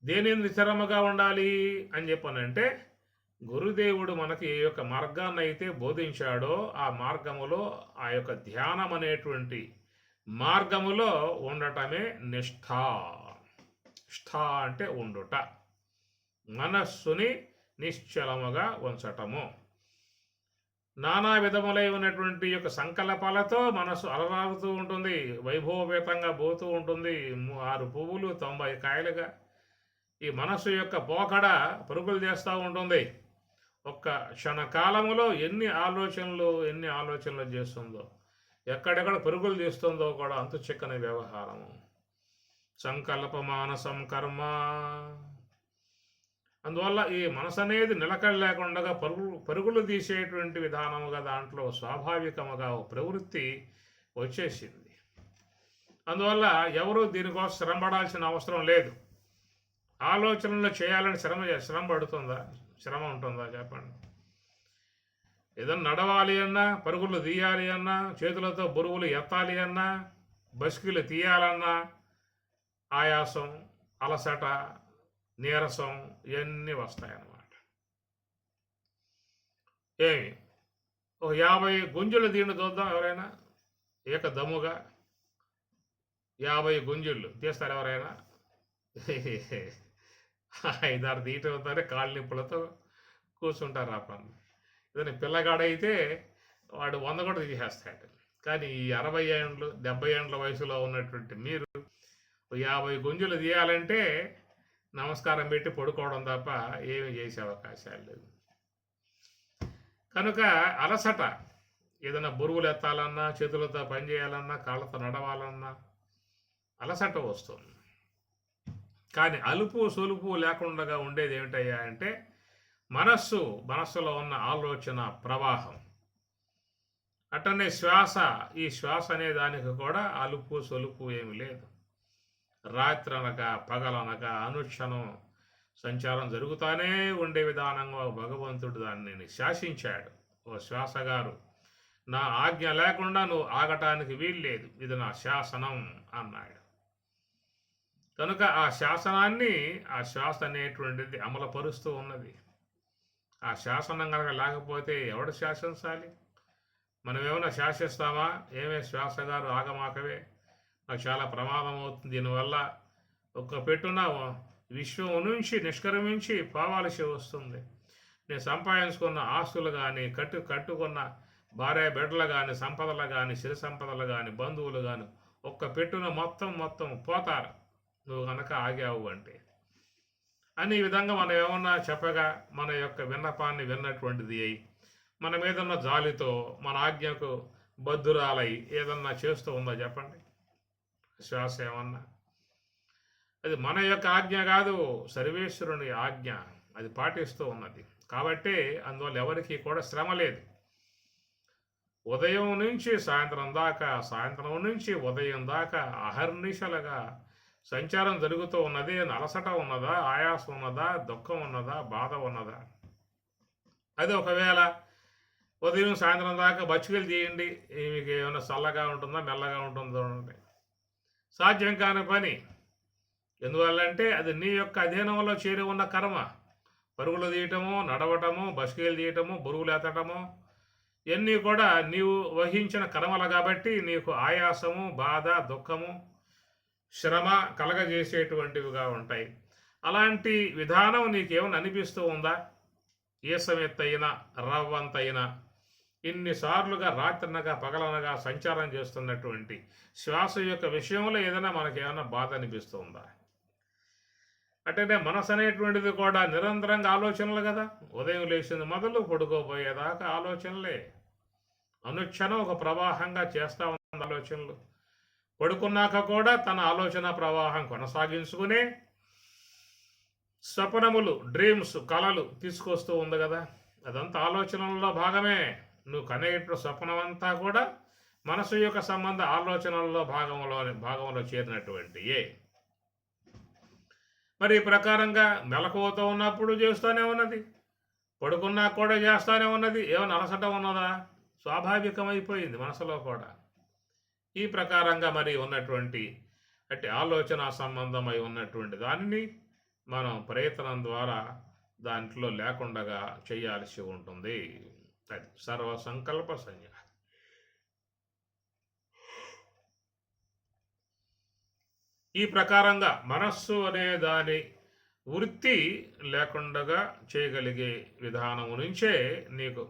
[SPEAKER 1] దేనిని స్థిరముగా ఉండాలి అని చెప్పనంటే, గురుదేవుడు మనకి ఏ యొక్క మార్గాన్ని అయితే బోధించాడో ఆ మార్గములో ఆ యొక్క ధ్యానం అనేటువంటి మార్గములో ఉండటమే నిష్ఠ. నిష్ఠ అంటే ఉండుట, మనస్సుని నిశ్చలముగా ఉంచటము. నానా విధములై ఉన్నటువంటి యొక్క సంకల్పాలతో మనసు అలరాగుతూ ఉంటుంది, వైభవపేతంగా పోతూ ఉంటుంది. 6 పువ్వులు 90 కాయలుగా ఈ మనస్సు యొక్క పోకడ పరుగులు చేస్తూ ఉంటుంది. ఒక్క క్షణకాలములో ఎన్ని ఆలోచనలు చేస్తుందో, ఎక్కడెక్కడ పరుగులు తీస్తుందో కూడా అంతు చిక్కని వ్యవహారము. సంకల్ప మానసం కర్మ. అందువల్ల ఈ మనసు అనేది నిలకడ లేకుండా పరుగులు తీసేటువంటి విధానముగా దాంట్లో స్వాభావికముగా ఓ ప్రవృత్తి వచ్చేసింది. అందువల్ల ఎవరు దీనికోసం శ్రమ పడాల్సిన అవసరం లేదు. ఆలోచనలు చేయాలని శ్రమ పడుతుందా? శ్రమ ఉంటుందా చెప్పండి? ఏదన్నా నడవాలి అన్నా, పరుగులు తీయాలి అన్నా, చేతులతో బరువులు ఎత్తాలి అన్నా, బస్కిలు తీయాలన్నా ఆయాసం, అలసట, నీరసం ఇవన్నీ వస్తాయన్నమాట. ఏమి ఒక 50 గుంజులు దీన్ని చూద్దాం ఎవరైనా ఏకదమ్ముగా. 50 గుంజుళ్ళు తీస్తారు ఎవరైనా? 5-6 తీయటం అవుతారే కాళ్ళ నిప్పులతో కూర్చుంటారు ఆ పని. ఏదైనా పిల్లగాడైతే వాడు 100 కూడా తీసేస్తాడు. కానీ ఈ 60 ఏండ్లు 70 ఏండ్ల వయసులో ఉన్నటువంటి మీరు 50 గుంజులు తీయాలంటే నమస్కారం పెట్టి పడుకోవడం తప్ప ఏమి చేసే అవకాశాలు లేవు. కనుక అలసట, ఏదైనా బరువులు ఎత్తాలన్నా, చేతులతో పని చేయాలన్నా, కాళ్ళతో నడవాలన్నా అలసట వస్తుంది. కానీ అలుపు సొలుపు లేకుండా ఉండేది ఏమిటయ్యా అంటే మనస్సులో ఉన్న ఆలోచన ప్రవాహం. అట్టనే శ్వాస, ఈ శ్వాస అనే దానికి కూడా అలుపు సొలుపు ఏమి లేదు. రాత్రి అనగా పగలనగా అనుక్షణం సంచారం జరుగుతూనే ఉండే విధానంగా భగవంతుడు దాన్ని శాసించాడు. ఓ శ్వాస గారు, నా ఆజ్ఞ లేకుండా నువ్వు ఆగటానికి వీల్లేదు, ఇది నా శాసనం అన్నాడు. కనుక ఆ శాసనాన్ని, ఆ శ్వాస అనేటువంటిది అమలుపరుస్తూ ఉన్నది. ఆ శాసనం కనుక లేకపోతే ఎవడు శాసించాలి? మనం ఏమైనా శాసిస్తామా? ఏమే శ్వాస గారు ఆగమాకవే, నాకు చాలా ప్రమాదం అవుతుంది, దీనివల్ల ఒక్క పెట్టున విశ్వం నుంచి నిష్క్రమించి పోవాల్సి వస్తుంది, నేను సంపాదించుకున్న ఆస్తులు కానీ, కట్టుకున్న భార్య బిడ్డలు కానీ, సంపదలు కానీ, సిరి సంపదలు కానీ, బంధువులు కానీ ఒక్క పెట్టున మొత్తం పోతారు నువ్వు కనుక ఆగావు అంటే అని. ఈ విధంగా మనం ఏమన్నా చెప్పగా మన యొక్క విన్నపాన్ని విన్నటువంటిది అయి మన మీద ఉన్న జాలితో మన ఆజ్ఞకు బద్ధురాలై ఏదన్నా చేస్తూ ఉందో చెప్పండి? శ్వాస ఏమన్నా అది మన యొక్క ఆజ్ఞ కాదు, సర్వేశ్వరుని ఆజ్ఞ, అది పాటిస్తూ ఉన్నది. కాబట్టి అందువల్ల ఎవరికి కూడా శ్రమ లేదు. ఉదయం నుంచి సాయంత్రం దాకా, సాయంత్రం నుంచి ఉదయం దాకా అహర్నిశలుగా సంచారం జరుగుతూ ఉన్నది. అలసట ఉన్నదా, ఆయాసం ఉన్నదా, దుఃఖం ఉన్నదా, బాధ ఉన్నదా? అది ఒకవేళ ఉదయం సాయంత్రం దాకా బచ్చుకెళ్ళి తీయండి, మీకు ఏమైనా చల్లగా ఉంటుందా, మెల్లగా ఉంటుందో అంటే సాధ్యం కాని పని. ఎందువల్లంటే అది నీ యొక్క అధీనంలో చేరి ఉన్న కర్మ. పరుగులు తీయటము, నడవటము, బస్కేలు తీయటము, బరువులు ఎత్తటము ఇవన్నీ కూడా నీవు వహించిన కర్మలు కాబట్టి నీకు ఆయాసము, బాధ, దుఃఖము, శ్రమ కలగజేసేటువంటివిగా ఉంటాయి. అలాంటి విధానం నీకేమైనా అనిపిస్తూ ఉందా? ఏ సమయత్తైనా రవ్వంతైనా ఇన్నిసార్లుగా రాత్రనగా పగలనగా సంచారం చేస్తున్నటువంటి శ్వాస యొక్క విషయంలో ఏదైనా మనకేమైనా బాధ అనిపిస్తుందా? అంటే మనసు అనేటువంటిది కూడా నిరంతరంగా ఆలోచనలు కదా. ఉదయం లేచింది మొదలు పడుకోబోయేదాకా ఆలోచనలే. అనుక్షణం ఒక ప్రవాహంగా చేస్తూ ఉన్న ఆలోచనలు. పడుకున్నాక కూడా తన ఆలోచన ప్రవాహం కొనసాగించుకునే స్వప్నములు, డ్రీమ్స్, కళలు తీసుకొస్తూ ఉంది కదా. అదంతా ఆలోచనల్లో భాగమే. నువ్వు కనేట స్వప్నమంతా కూడా మనసు యొక్క సంబంధ ఆలోచనల్లో భాగంలో చేరినటువంటి మరి ఈ ప్రకారంగా మెలకువతో ఉన్నప్పుడు చేస్తూనే ఉన్నది, పడుకున్నా కూడా చేస్తూనే ఉన్నది. ఏమైనా అలసట ఉన్నదా? స్వాభావికమైపోయింది మనసులో కూడా. ఈ ప్రకారంగా మరి ఉన్నటువంటి అంటే ఆలోచన సంబంధమై ఉన్నటువంటి దానిని మనం ప్రయత్నం ద్వారా దాంట్లో లేకుండా చేయాల్సి ఉంటుంది. అది సర్వ సంకల్ప సన్యాసం. ఈ ప్రకారంగా మనస్సు అనే దాని వృత్తి లేకుండా చేయగలిగే విధానము నుంచే నీకు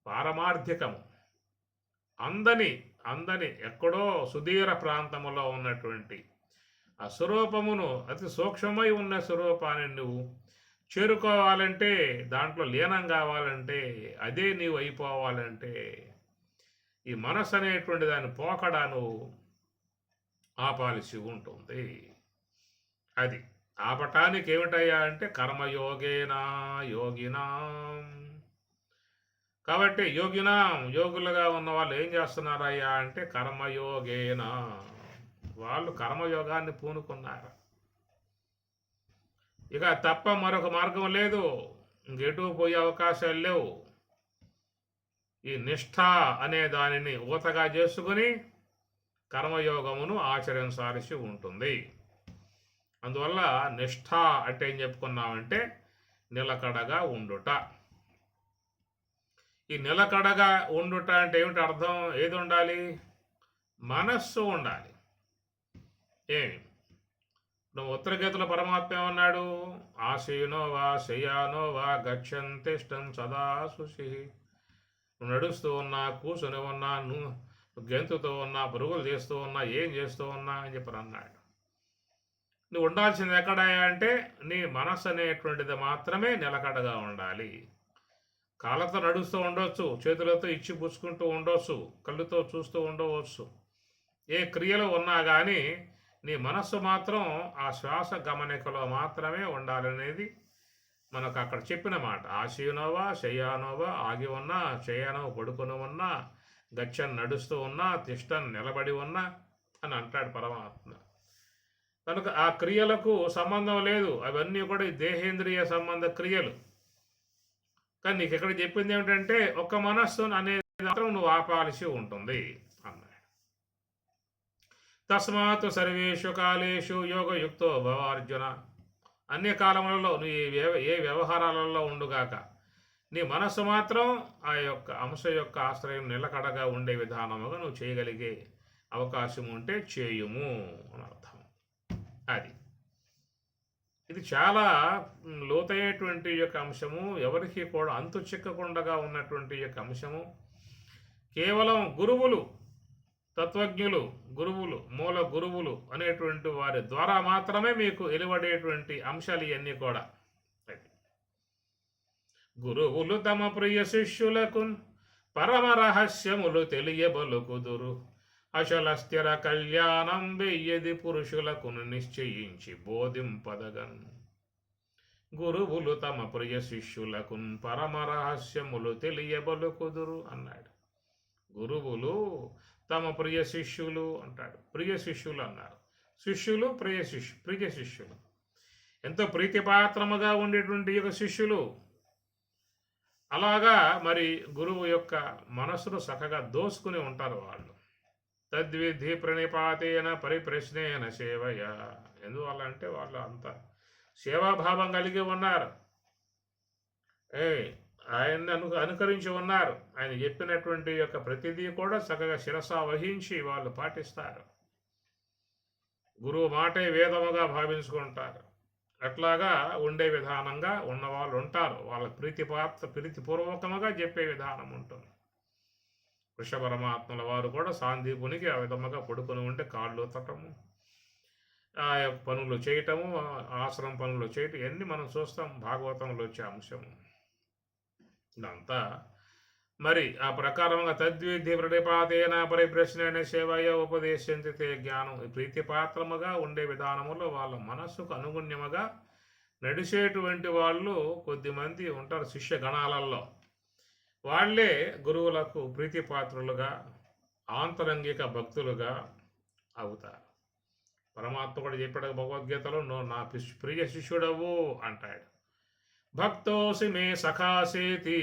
[SPEAKER 1] పారమార్థికము అందని అందని ఎక్కడో సుదీర ప్రాంతములో ఉన్నటువంటి ఆ స్వరూపమును అతి సూక్ష్మమై ఉన్న స్వరూపాన్ని నువ్వు చేరుకోవాలంటే, దాంట్లో లీనం కావాలంటే, అదే నీవు అయిపోవాలంటే ఈ మనస్సు అనేటువంటి దాని పోకడా నువ్వు ఆపాల్సి ఉంటుంది. అది ఆపటానికి ఏమిటయ్యా అంటే కర్మయోగేనా యోగినా. కాబట్టి యోగులుగా ఉన్న వాళ్ళు ఏం చేస్తున్నారయ్యా అంటే కర్మయోగేనా, వాళ్ళు కర్మయోగాన్ని పూనుకున్నారు. ఇక తప్ప మరొక మార్గం లేదు, ఇంకెటు పోయే అవకాశాలు లేవు. ఈ నిష్ఠ అనే దానిని ఊతగా చేసుకుని కర్మయోగమును ఆచరించాల్సి ఉంటుంది. అందువల్ల నిష్ఠ అంటే ఏం చెప్పుకున్నామంటే నిలకడగా ఉండుట. ఈ నిలకడగా ఉండుట అంటే ఏమిటి అర్థం? ఏది ఉండాలి? మనస్సు ఉండాలి. ఏమి నువ్వు ఉత్తరగీతలో పరమాత్మ ఏమన్నాడు? ఆశీనో వా శయానో వా గచ్చన్ తిష్టం సదా శుచి. నువ్వు నడుస్తూ ఉన్నా, కూర్చుని ఉన్నా, నువ్వు గెంతుతూ ఉన్నా, పరుగులు చేస్తూ ఉన్నా, ఏం చేస్తూ ఉన్నా అని చెప్పి అన్నాడు. నువ్వు ఉండాల్సింది ఎక్కడ అంటే నీ మనస్సు అనేటువంటిది మాత్రమే నిలకడగా ఉండాలి. కాళ్ళతో నడుస్తూ ఉండవచ్చు, చేతులతో ఇచ్చి పుచ్చుకుంటూ ఉండవచ్చు, కళ్ళుతో చూస్తూ ఉండవచ్చు, ఏ క్రియలు ఉన్నా కానీ నీ మనస్సు మాత్రం ఆ శ్వాస గమనికలో మాత్రమే ఉండాలనేది మనకు అక్కడ చెప్పిన మాట. ఆశీనోవా శయ్యానోవా, ఆగి ఉన్నా, చేయనో పడుకుని ఉన్నా, గచ్చని నడుస్తూ ఉన్నా, తిష్టని నిలబడి ఉన్నా అని అంటాడు పరమాత్మ. కనుక ఆ క్రియలకు సంబంధం లేదు, అవన్నీ కూడా దేహేంద్రియ సంబంధ క్రియలు. కానీ నీకు ఇక్కడ చెప్పింది ఏమిటంటే ఒక్క మనస్సు అనేది మాత్రం నువ్వు ఆపాల్సి ఉంటుంది అన్నాడు. తస్మాత్ సర్వేషు కాలేషు యోగయుక్తో భవ అర్జున. అన్ని కాలములలో నువ్వు ఏ వ్యవహారాలలో ఉండుగాక నీ మనస్సు మాత్రం ఆ యొక్క అంశ యొక్క ఆశ్రయం నిలకడగా ఉండే విధానముగా నువ్వు చేయగలిగే అవకాశం ఉంటే చేయుము అని అర్థం. అది ఇది చాలా లోతైనటువంటి యొక్క అంశము, ఎవరికి కూడా అంతు చిక్కకుండా ఉన్నటువంటి యొక్క అంశము. కేవలం గురువులు, తత్వజ్ఞులు, గురువులు, మూల గురువులు అనేటువంటి వారి ద్వారా మాత్రమే మీకు వెలువడేటువంటి అంశాలు ఇవన్నీ కూడా. గురువులు తమ ప్రియ శిష్యులకు పరమ రహస్యములు తెలియబలుకుదురు, అచల స్థిర కళ్యాణం వెయ్యది పురుషులకు నిశ్చయించి బోధింపదగన్. గురువులు తమ ప్రియ శిష్యులకు పరమ రహస్యములు తెలియబలుకుదురు అన్నాడు. గురువులు తమ ప్రియ శిష్యులు అంటాడు, ప్రియ శిష్యులు అన్నారు. శిష్యులు ప్రియ శిష్యులు, ఎంతో ప్రీతిపాత్రముగా ఉండేటువంటి యొక్క శిష్యులు. అలాగా మరి గురువు యొక్క మనస్సును చక్కగా దోసుకుని ఉంటారు వాళ్ళు. తద్విధి ప్రణిపాతేన పరిప్రశ్నేన సేవయ. ఎందువల్ల అంటే వాళ్ళు అంత సేవాభావం కలిగి ఉన్నారు, ఆయన్ని అనుకరించి ఉన్నారు. ఆయన చెప్పినటువంటి యొక్క ప్రతిదీ కూడా చక్కగా శిరస వహించి వాళ్ళు పాటిస్తారు. గురువు మాటే వేదముగా భావించుకుంటారు. అట్లాగా ఉండే విధానంగా ఉన్నవాళ్ళు ఉంటారు. వాళ్ళ ప్రీతిపూర్వకముగా చెప్పే విధానం ఉంటుంది. కృష్ణ పరమాత్మల వారు కూడా సాందీపునికి ఆ విధముగా పడుకొని ఉంటే కాళ్ళు తటము, ఆ పనులు చేయటము, ఆశ్రమం పనులు చేయటం, ఇవన్నీ మనం చూస్తాం భాగవతంలో వచ్చే అంశము. ఇదంతా మరి ఆ ప్రకారంగా తద్విధి ప్రణిపాతేన పరిప్రశ్న సేవయ ఉపదేశించితే జ్ఞానం. ప్రీతిపాత్రముగా ఉండే విధానములో వాళ్ళ మనస్సుకు అనుగుణ్యముగా నడిచేటువంటి వాళ్ళు కొద్దిమంది ఉంటారు శిష్య గణాలలో. వాళ్ళే గురువులకు ప్రీతిపాత్రులుగా, ఆంతరంగిక భక్తులుగా అవుతారు. పరమాత్మ కూడా చెప్పాడు భగవద్గీతలో, నువ్వు నా ప్రియ శిష్యుడవు అంటాడు. భక్తోసి మే సఖాసేతి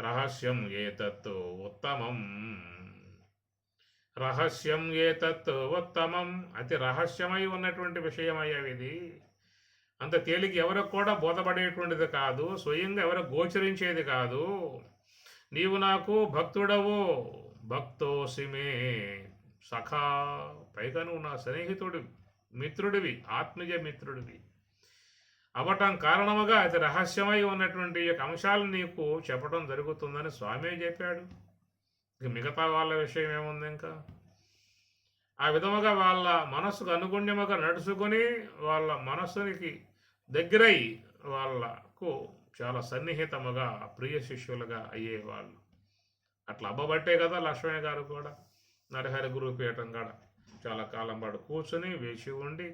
[SPEAKER 1] రహస్యం ఏతత్తు ఉత్తమం. రహస్యం ఏతత్తు ఉత్తమం, అతి రహస్యమై ఉన్నటువంటి విషయమయ్యేది. అంత తేలిక ఎవరికి కూడా బోధపడేటువంటిది కాదు, స్వయంగా ఎవరికి గోచరించేది కాదు. నీవు నాకు భక్తుడవు, భక్తోసిమే సఖా, పైగా నువ్వు నా స్నేహితుడివి, మిత్రుడివి, ఆత్మీయ మిత్రుడివి అవటం కారణముగా అతి రహస్యమై ఉన్నటువంటి ఈ యొక్క అంశాలు నీకు చెప్పడం జరుగుతుందని స్వామి చెప్పాడు. ఇక మిగతా వాళ్ళ విషయం ఏముంది ఇంకా? ఆ విధముగా వాళ్ళ మనస్సుకు అనుగుణ్యముగా నడుచుకొని వాళ్ళ మనస్సునికి దగ్గరై వాళ్ళకు చాలా సన్నిహితముగా ప్రియ శిష్యులుగా అయ్యేవాళ్ళు. అట్లా అబ్బబట్టే కదా లక్ష్మయ్య గారు కూడా నరహరి గురుపీఠం కాడ చాలా కాలం పాటు కూర్చుని వేచి ఉండి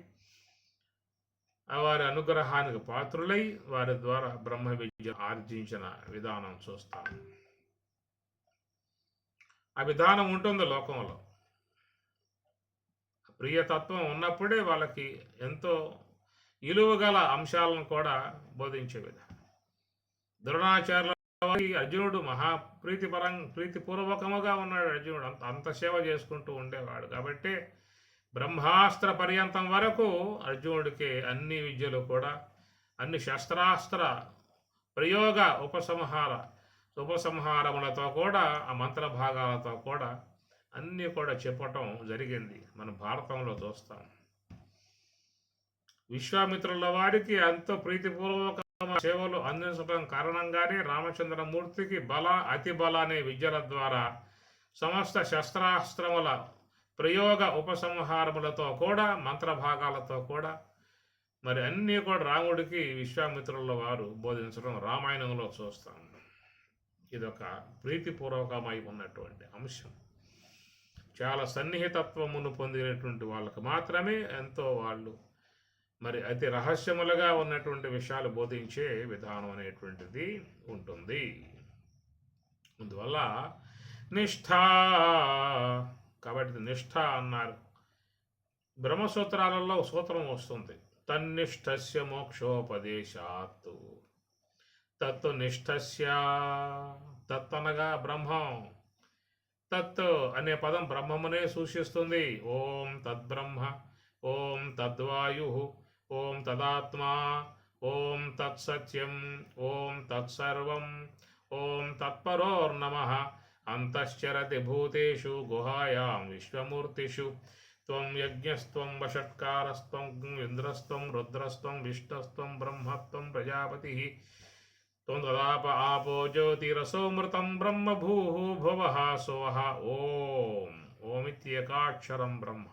[SPEAKER 1] వారి అనుగ్రహానికి పాత్రులై వారి ద్వారా బ్రహ్మ విద్య ఆర్జించిన విధానం చూస్తాం. ఆ విధానం ఉంటుంది లోకంలో. ప్రియతత్వం ఉన్నప్పుడే వాళ్ళకి ఎంతో విలువగల అంశాలను కూడా బోధించే విధానం. ద్రోణాచార్యుల అర్జునుడు ప్రీతిపూర్వకముగా ఉన్నాడు. అర్జునుడు అంత సేవ చేసుకుంటూ ఉండేవాడు కాబట్టి బ్రహ్మాస్త్ర పర్యంతం వరకు అర్జునుడికి అన్ని విద్యలు కూడా, అన్ని శస్త్రాస్త్ర ప్రయోగ ఉపసంహారములతో కూడా, ఆ మంత్ర భాగాలతో కూడా అన్నీ కూడా చెప్పటం జరిగింది. మన భారతంలో చూస్తాం. విశ్వామిత్రుల వారికి ఎంతో ప్రీతిపూర్వక సేవలు అందించడం కారణంగానే రామచంద్రమూర్తికి బల, అతి బల అనే విద్యల ద్వారా సమస్త శస్త్రాస్త్రముల ప్రయోగ ఉపసంహారములతో కూడా, మంత్రభాగాలతో కూడా మరి అన్నీ కూడా రాముడికి విశ్వామిత్రుల వారు బోధించడం రామాయణంలో చూస్తాం. ఇదొక ప్రీతిపూర్వకమై ఉన్నటువంటి అంశం. చాలా సన్నిహితత్వమును పొందినటువంటి వాళ్ళకు మాత్రమే ఎంతో వాళ్ళు మరి అతి రహస్యములుగా ఉన్నటువంటి విషయాలు బోధించే విధానం అనేటువంటిది ఉంటుంది. అందువల్ల నిష్ఠ, కాబట్టి నిష్ఠ అన్నారు. బ్రహ్మసూత్రాలలో సూత్రం వస్తుంది, తన్నిష్టస్య మోక్షోపదేశాత్తు. తత్వనిష్టస్య, తత్ అనగా బ్రహ్మం, తత్ అనే పదం బ్రహ్మమునే సూచిస్తుంది. ఓం తద్బ్రహ్మ, ఓం తద్వాయు, ఓం తదాత్మా, ఓం తత్సత్యం, ఓం తత్సర్వం, ఓం తత్పరోర్నమః అంతశ్చరతి భూతేషు గుహాయాం విశ్వమూర్తిషు త్వం యజ్ఞస్త్వం వషట్కారస్త్వం ఇంద్రస్త్వం రుద్రస్త్వం విష్ణుస్త్వం బ్రహ్మత్వం ప్రజాపతి త్వం తదాప ఆపో జ్యోతిరసోమృతం బ్రహ్మభూః భువః సువః. ఓం ఓమిత్యేకాక్షరం బ్రహ్మ.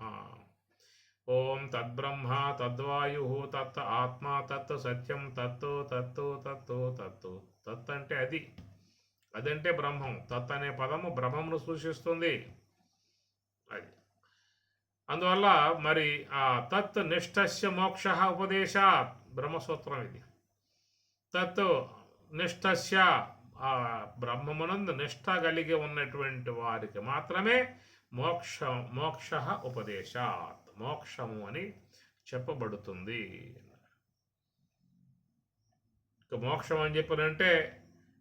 [SPEAKER 1] ఓం తద్బ్రహ్మ తద్వాయు తత్ ఆత్మ తత్ సత్యం తత్తు తత్తు తత్తు తత్తు. తత్ అంటే అది, అదంటే బ్రహ్మం. తత్ అనే పదము బ్రహ్మమును సూచిస్తుంది. అది అందువల్ల మరి ఆ తత్ నిష్ఠస్య మోక్ష ఉపదేశాత్ బ్రహ్మసూత్రం ఇది. తత్ నిష్ఠస్య, ఆ బ్రహ్మమునందు నిష్ఠ కలిగి ఉన్నటువంటి వారికి మాత్రమే మోక్ష ఉపదేశాత్, మోక్షము అని చెప్పబడుతుంది. ఇక మోక్షం అని చెప్పినంటే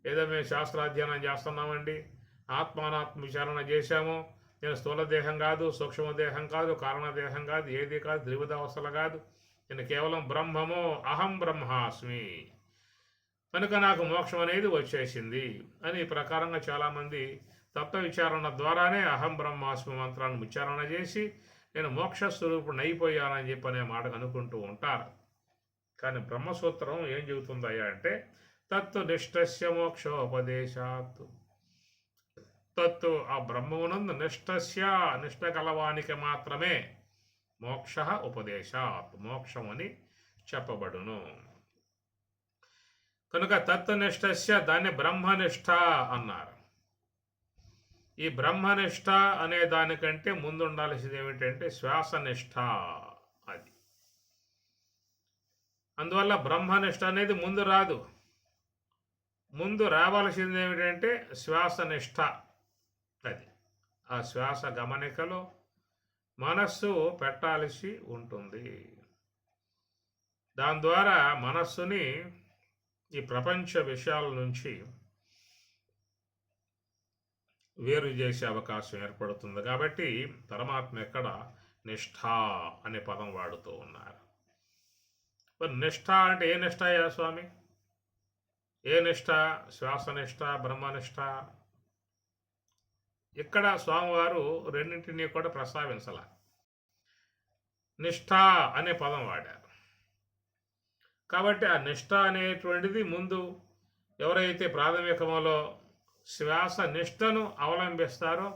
[SPEAKER 1] ఏదో మేము శాస్త్రాధ్యయనం చేస్తున్నామండి, ఆత్మానాత్మ విచారణ చేశాము, నేను స్థూల దేహం కాదు, సూక్ష్మదేహం కాదు, కారణదేహం కాదు, ఏది కాదు, త్రివిధ అవస్థలు కాదు, నేను కేవలం బ్రహ్మము, అహం బ్రహ్మాస్మి, కనుక నాకు మోక్షం అనేది వచ్చేసింది అని ఈ ప్రకారంగా చాలామంది తత్వ విచారణ ద్వారానే అహం బ్రహ్మాస్మి మంత్రాన్ని విచారణ చేసి నేను మోక్ష స్వరూపుడు అయిపోయానని చెప్పి అనే మాట అనుకుంటూ ఉంటారు. కానీ బ్రహ్మసూత్రం ఏం చెబుతుందయ్యా అంటే తత్తు నిష్ఠస్య మోక్షోపదేశాత్. తత్తు ఆ బ్రహ్మమునందు నిష్ఠస్య, నిష్ఠ కలవానికి మాత్రమే మోక్ష ఉపదేశాత్, మోక్షం అని చెప్పబడును. కనుక తత్వనిష్టస్య, దాన్ని బ్రహ్మనిష్ట అన్నారు. ఈ బ్రహ్మనిష్ట అనే దానికంటే ముందు ఉండాల్సింది ఏమిటంటే శ్వాసనిష్ట. అది అందువల్ల బ్రహ్మనిష్ట అనేది ముందు రాదు. ముందు రావాల్సింది ఏమిటంటే శ్వాసనిష్ట. అది ఆ శ్వాస గమనికలో మనస్సు పెట్టాల్సి ఉంటుంది. దాని ద్వారా మనస్సుని ఈ ప్రపంచ విషయాల నుంచి వేరు చేసే అవకాశం ఏర్పడుతుంది. కాబట్టి పరమాత్మ ఎక్కడ నిష్ఠ అనే పదం వాడుతూ ఉన్నారు. మరి నిష్ఠ అంటే ఏ నిష్ఠయా స్వామి? ఏ నిష్ఠ? శ్వాసనిష్ఠ, బ్రహ్మనిష్ఠ? ఇక్కడ స్వామివారు రెండింటినీ కూడా ప్రస్తావించాల. నిష్ఠ అనే పదం వాడారు. కాబట్టి ఆ నిష్ఠ అనేటువంటిది ముందు ఎవరైతే ప్రాథమికంలో శ్వాస నిష్ఠను అవలంబిస్తారో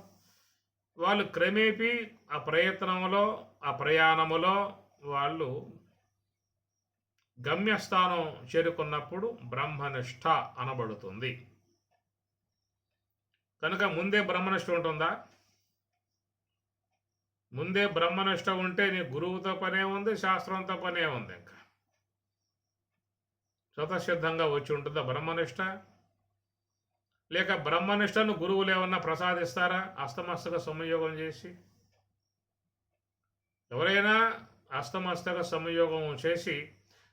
[SPEAKER 1] వాళ్ళు క్రమేపీ ఆ ప్రయత్నంలో, ఆ ప్రయాణములో వాళ్ళు గమ్యస్థానం చేరుకున్నప్పుడు బ్రహ్మనిష్ఠ అనబడుతుంది. కనుక ముందే బ్రహ్మనిష్ఠ ఉంటుందా? ముందే బ్రహ్మనిష్ఠ ఉంటే నీ గురువుతో పనే ఉంది, శాస్త్రంతో పనే ఉంది. ఇంకా స్వతసిద్ధంగా వచ్చి ఉంటుందా బ్రహ్మనిష్ఠ? లేక బ్రహ్మనిష్టను గురువులు ఏమన్నా ప్రసాదిస్తారా అస్తమస్తక సంయోగం చేసి? ఎవరైనా అస్తమస్తక సంయోగం చేసి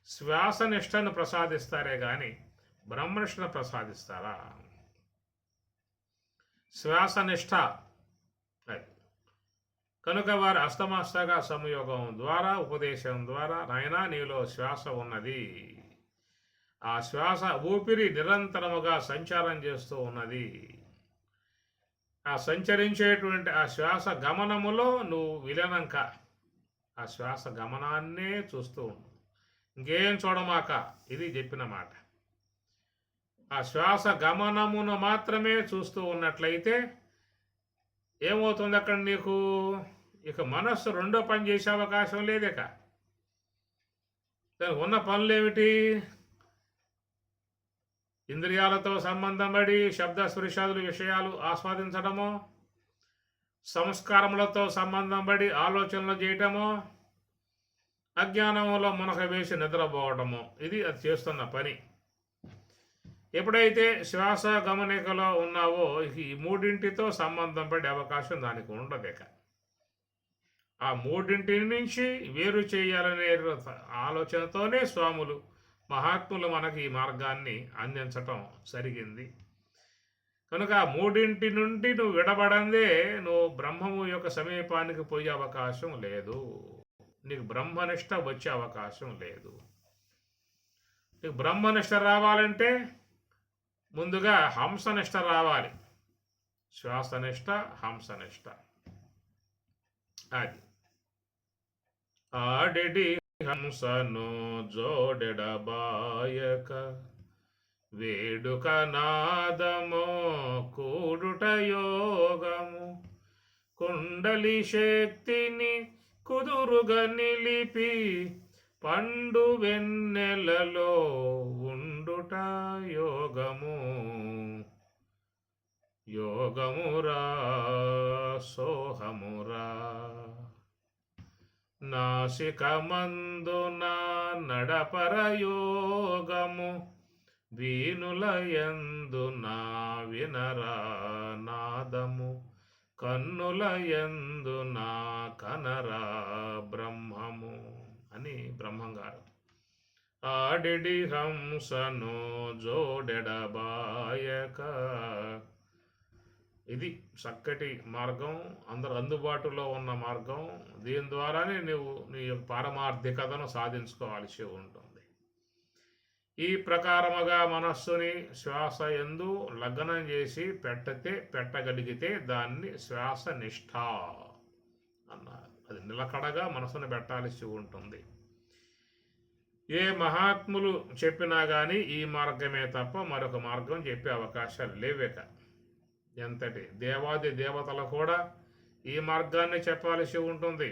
[SPEAKER 1] శ్వాసనిష్టను ప్రసాదిస్తారే కానీ బ్రహ్మనిష్టను ప్రసాదిస్తారా? శ్వాసనిష్ట కనుక వారు అస్తమస్తక సంయోగం ద్వారా, ఉపదేశం ద్వారా, నాయనా నీలో శ్వాస ఉన్నది, ఆ శ్వాస ఊపిరి నిరంతరముగా సంచారం చేస్తూ ఉన్నది, ఆ సంచరించేటువంటి ఆ శ్వాస గమనములో నువ్వు విలనంక ఆ శ్వాస గమనాన్నే చూస్తూ ఉండు, ఇంకేం చూడమాక. ఇది చెప్పిన మాట. ఆ శ్వాస గమనమును మాత్రమే చూస్తూ ఉన్నట్లయితే ఏమవుతుంది అక్కడ నీకు? ఇక మనస్సు రెండో పని చేసే అవకాశం లేదు. ఇక దానికి ఉన్న పనులు ఏమిటి? ఇంద్రియాలతో సంబంధం పడి శబ్ద స్పృశాదులు విషయాలు ఆస్వాదించడమో, సంస్కారములతో సంబంధం పడి ఆలోచనలు చేయటమో, అజ్ఞానంలో మునక వేసి నిద్రపోవటము, ఇది అది చేస్తున్న పని. ఎప్పుడైతే శ్వాస గమనికలో ఉన్నావో ఈ మూడింటితో సంబంధం పడే అవకాశం దానికి ఉండదు. ఇక ఆ మూడింటి నుంచి వేరు చేయాలనే ఆలోచనతోనే స్వాములు మహాత్ములు మనకి ఈ మార్గాన్ని అందించటం జరిగింది. కనుక ఆ మూడింటి నుండి నువ్వు విడబడందే నువ్వు బ్రహ్మము యొక్క సమీపానికి పోయే అవకాశం లేదు. నీకు బ్రహ్మనిష్ట వచ్చే అవకాశం లేదు. నీకు బ్రహ్మనిష్ట రావాలంటే ముందుగా హంసనిష్ట రావాలి. శ్వాసనిష్ట, హంసనిష్ట. అది ఆడెడి హంసను జోడెడబాయక వేడుక నాదమో కూడుట యోగము కుండలి శక్తిని కుదురుగా నిలిపి పండు వెన్నెలలో ఉండుట యోగము యోగమురా సోహమురా నాసికమందున నడపరయోగము వీనులయందున వినరా నాదము కన్నులయందున కనరా బ్రహ్మము అని బ్రహ్మంగారు. ఆడిడి హంసను జోడెడబాయక. ఇది చక్కటి మార్గం, అందరు అందుబాటులో ఉన్న మార్గం. దీని ద్వారానే నువ్వు నీ యొక్క పారమార్థికతను సాధించుకోవాల్సి ఉంటుంది. ఈ ప్రకారముగా మనస్సుని శ్వాస యందు లగ్నం చేసి పెట్టగలిగితే దాన్ని శ్వాస నిష్ఠ అన్నారు. అది నిలకడగా మనసును పెట్టాల్సి ఉంటుంది. ఏ మహాత్ములు చెప్పినా కానీ ఈ మార్గమే తప్ప మరొక మార్గం చెప్పే అవకాశాలు లేవేక. ఎంతటి దేవాది దేవతలు కూడా ఈ మార్గాన్ని చెప్పాల్సి ఉంటుంది.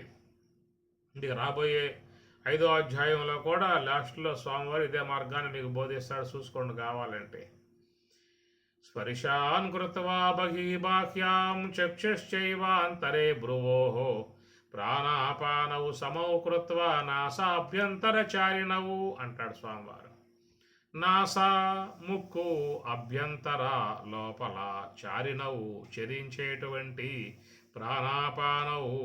[SPEAKER 1] ఇంటికి రాబోయే 5వ అధ్యాయంలో కూడా లాస్ట్లో స్వామివారు ఇదే మార్గాన్ని మీకు బోధిస్తాడు, చూసుకోండి కావాలంటే. స్పర్శాన్ కృత్వా బహిబాహ్యాం చక్షుశ్చైవాంతరే భ్రువోః ప్రాణాపానవు సమౌ కృత్వా నాసాభ్యంతరచారిణవు అంటాడు స్వామివారు. నాసా ముక్కు అభ్యంతర లోపల చారినవు చరించేటువంటి ప్రాణాపానవు,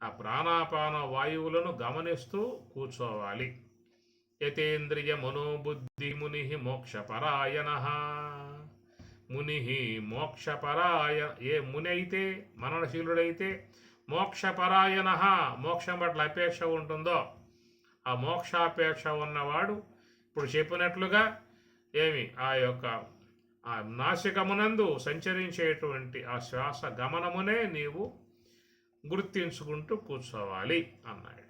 [SPEAKER 1] ఆ ప్రాణాపాన వాయువులను గమనిస్తూ కూర్చోవాలి. యతేంద్రియ మనోబుద్ధి ముని మోక్షపరాయణ. ముని మోక్షపరాయ, ఏ ముని అయితే మననశీలుడైతే మోక్షపరాయణ, మోక్షం పట్ల అపేక్ష ఉంటుందో ఆ మోక్షాపేక్ష ఉన్నవాడు ఇప్పుడు చెప్పినట్లుగా ఏమి ఆ యొక్క ఆ నాసికమునందు సంచరించేటువంటి ఆ శ్వాస గమనమునే నీవు గుర్తించుకుంటూ కూర్చోవాలి అన్నాడు.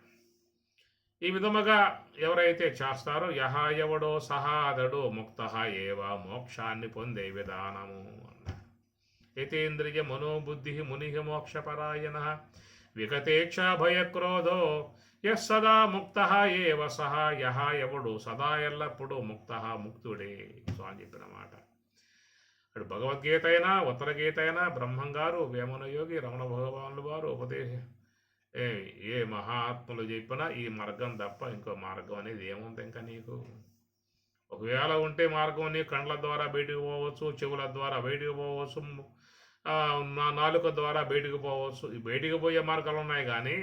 [SPEAKER 1] ఈ విధముగా ఎవరైతే చేస్తారో ఎవడో సహాదడో ముక్త ఏవా మోక్షాన్ని పొందే విధానము అన్నాడు. యతేంద్రియ మనోబుద్ధి ముని మోక్షపరాయణ విగతేక్ష భయక్రోధో సదా ముక్త ఏవ సహా ఎవడు సదా ఎల్లప్పుడూ ముక్త ముక్తుడే స్వామి చెప్పిన మాట. అటు భగవద్గీత అయినా ఉత్తర గీత అయినా బ్రహ్మంగారు వేమన యోగి రమణ భగవానులు వారు ఏ మహాత్ములు చెప్పినా ఈ మార్గం తప్ప ఇంకో మార్గం అనేది ఏముంది ఇంకా నీకు? ఒకవేళ ఉంటే మార్గం నీ కండ్ల ద్వారా బయటికి పోవచ్చు, చెవుల ద్వారా బయటికి పోవచ్చు, నాలుక ద్వారా బయటికి పోవచ్చు. ఈ బయటికి పోయే మార్గాలు ఉన్నాయి, కానీ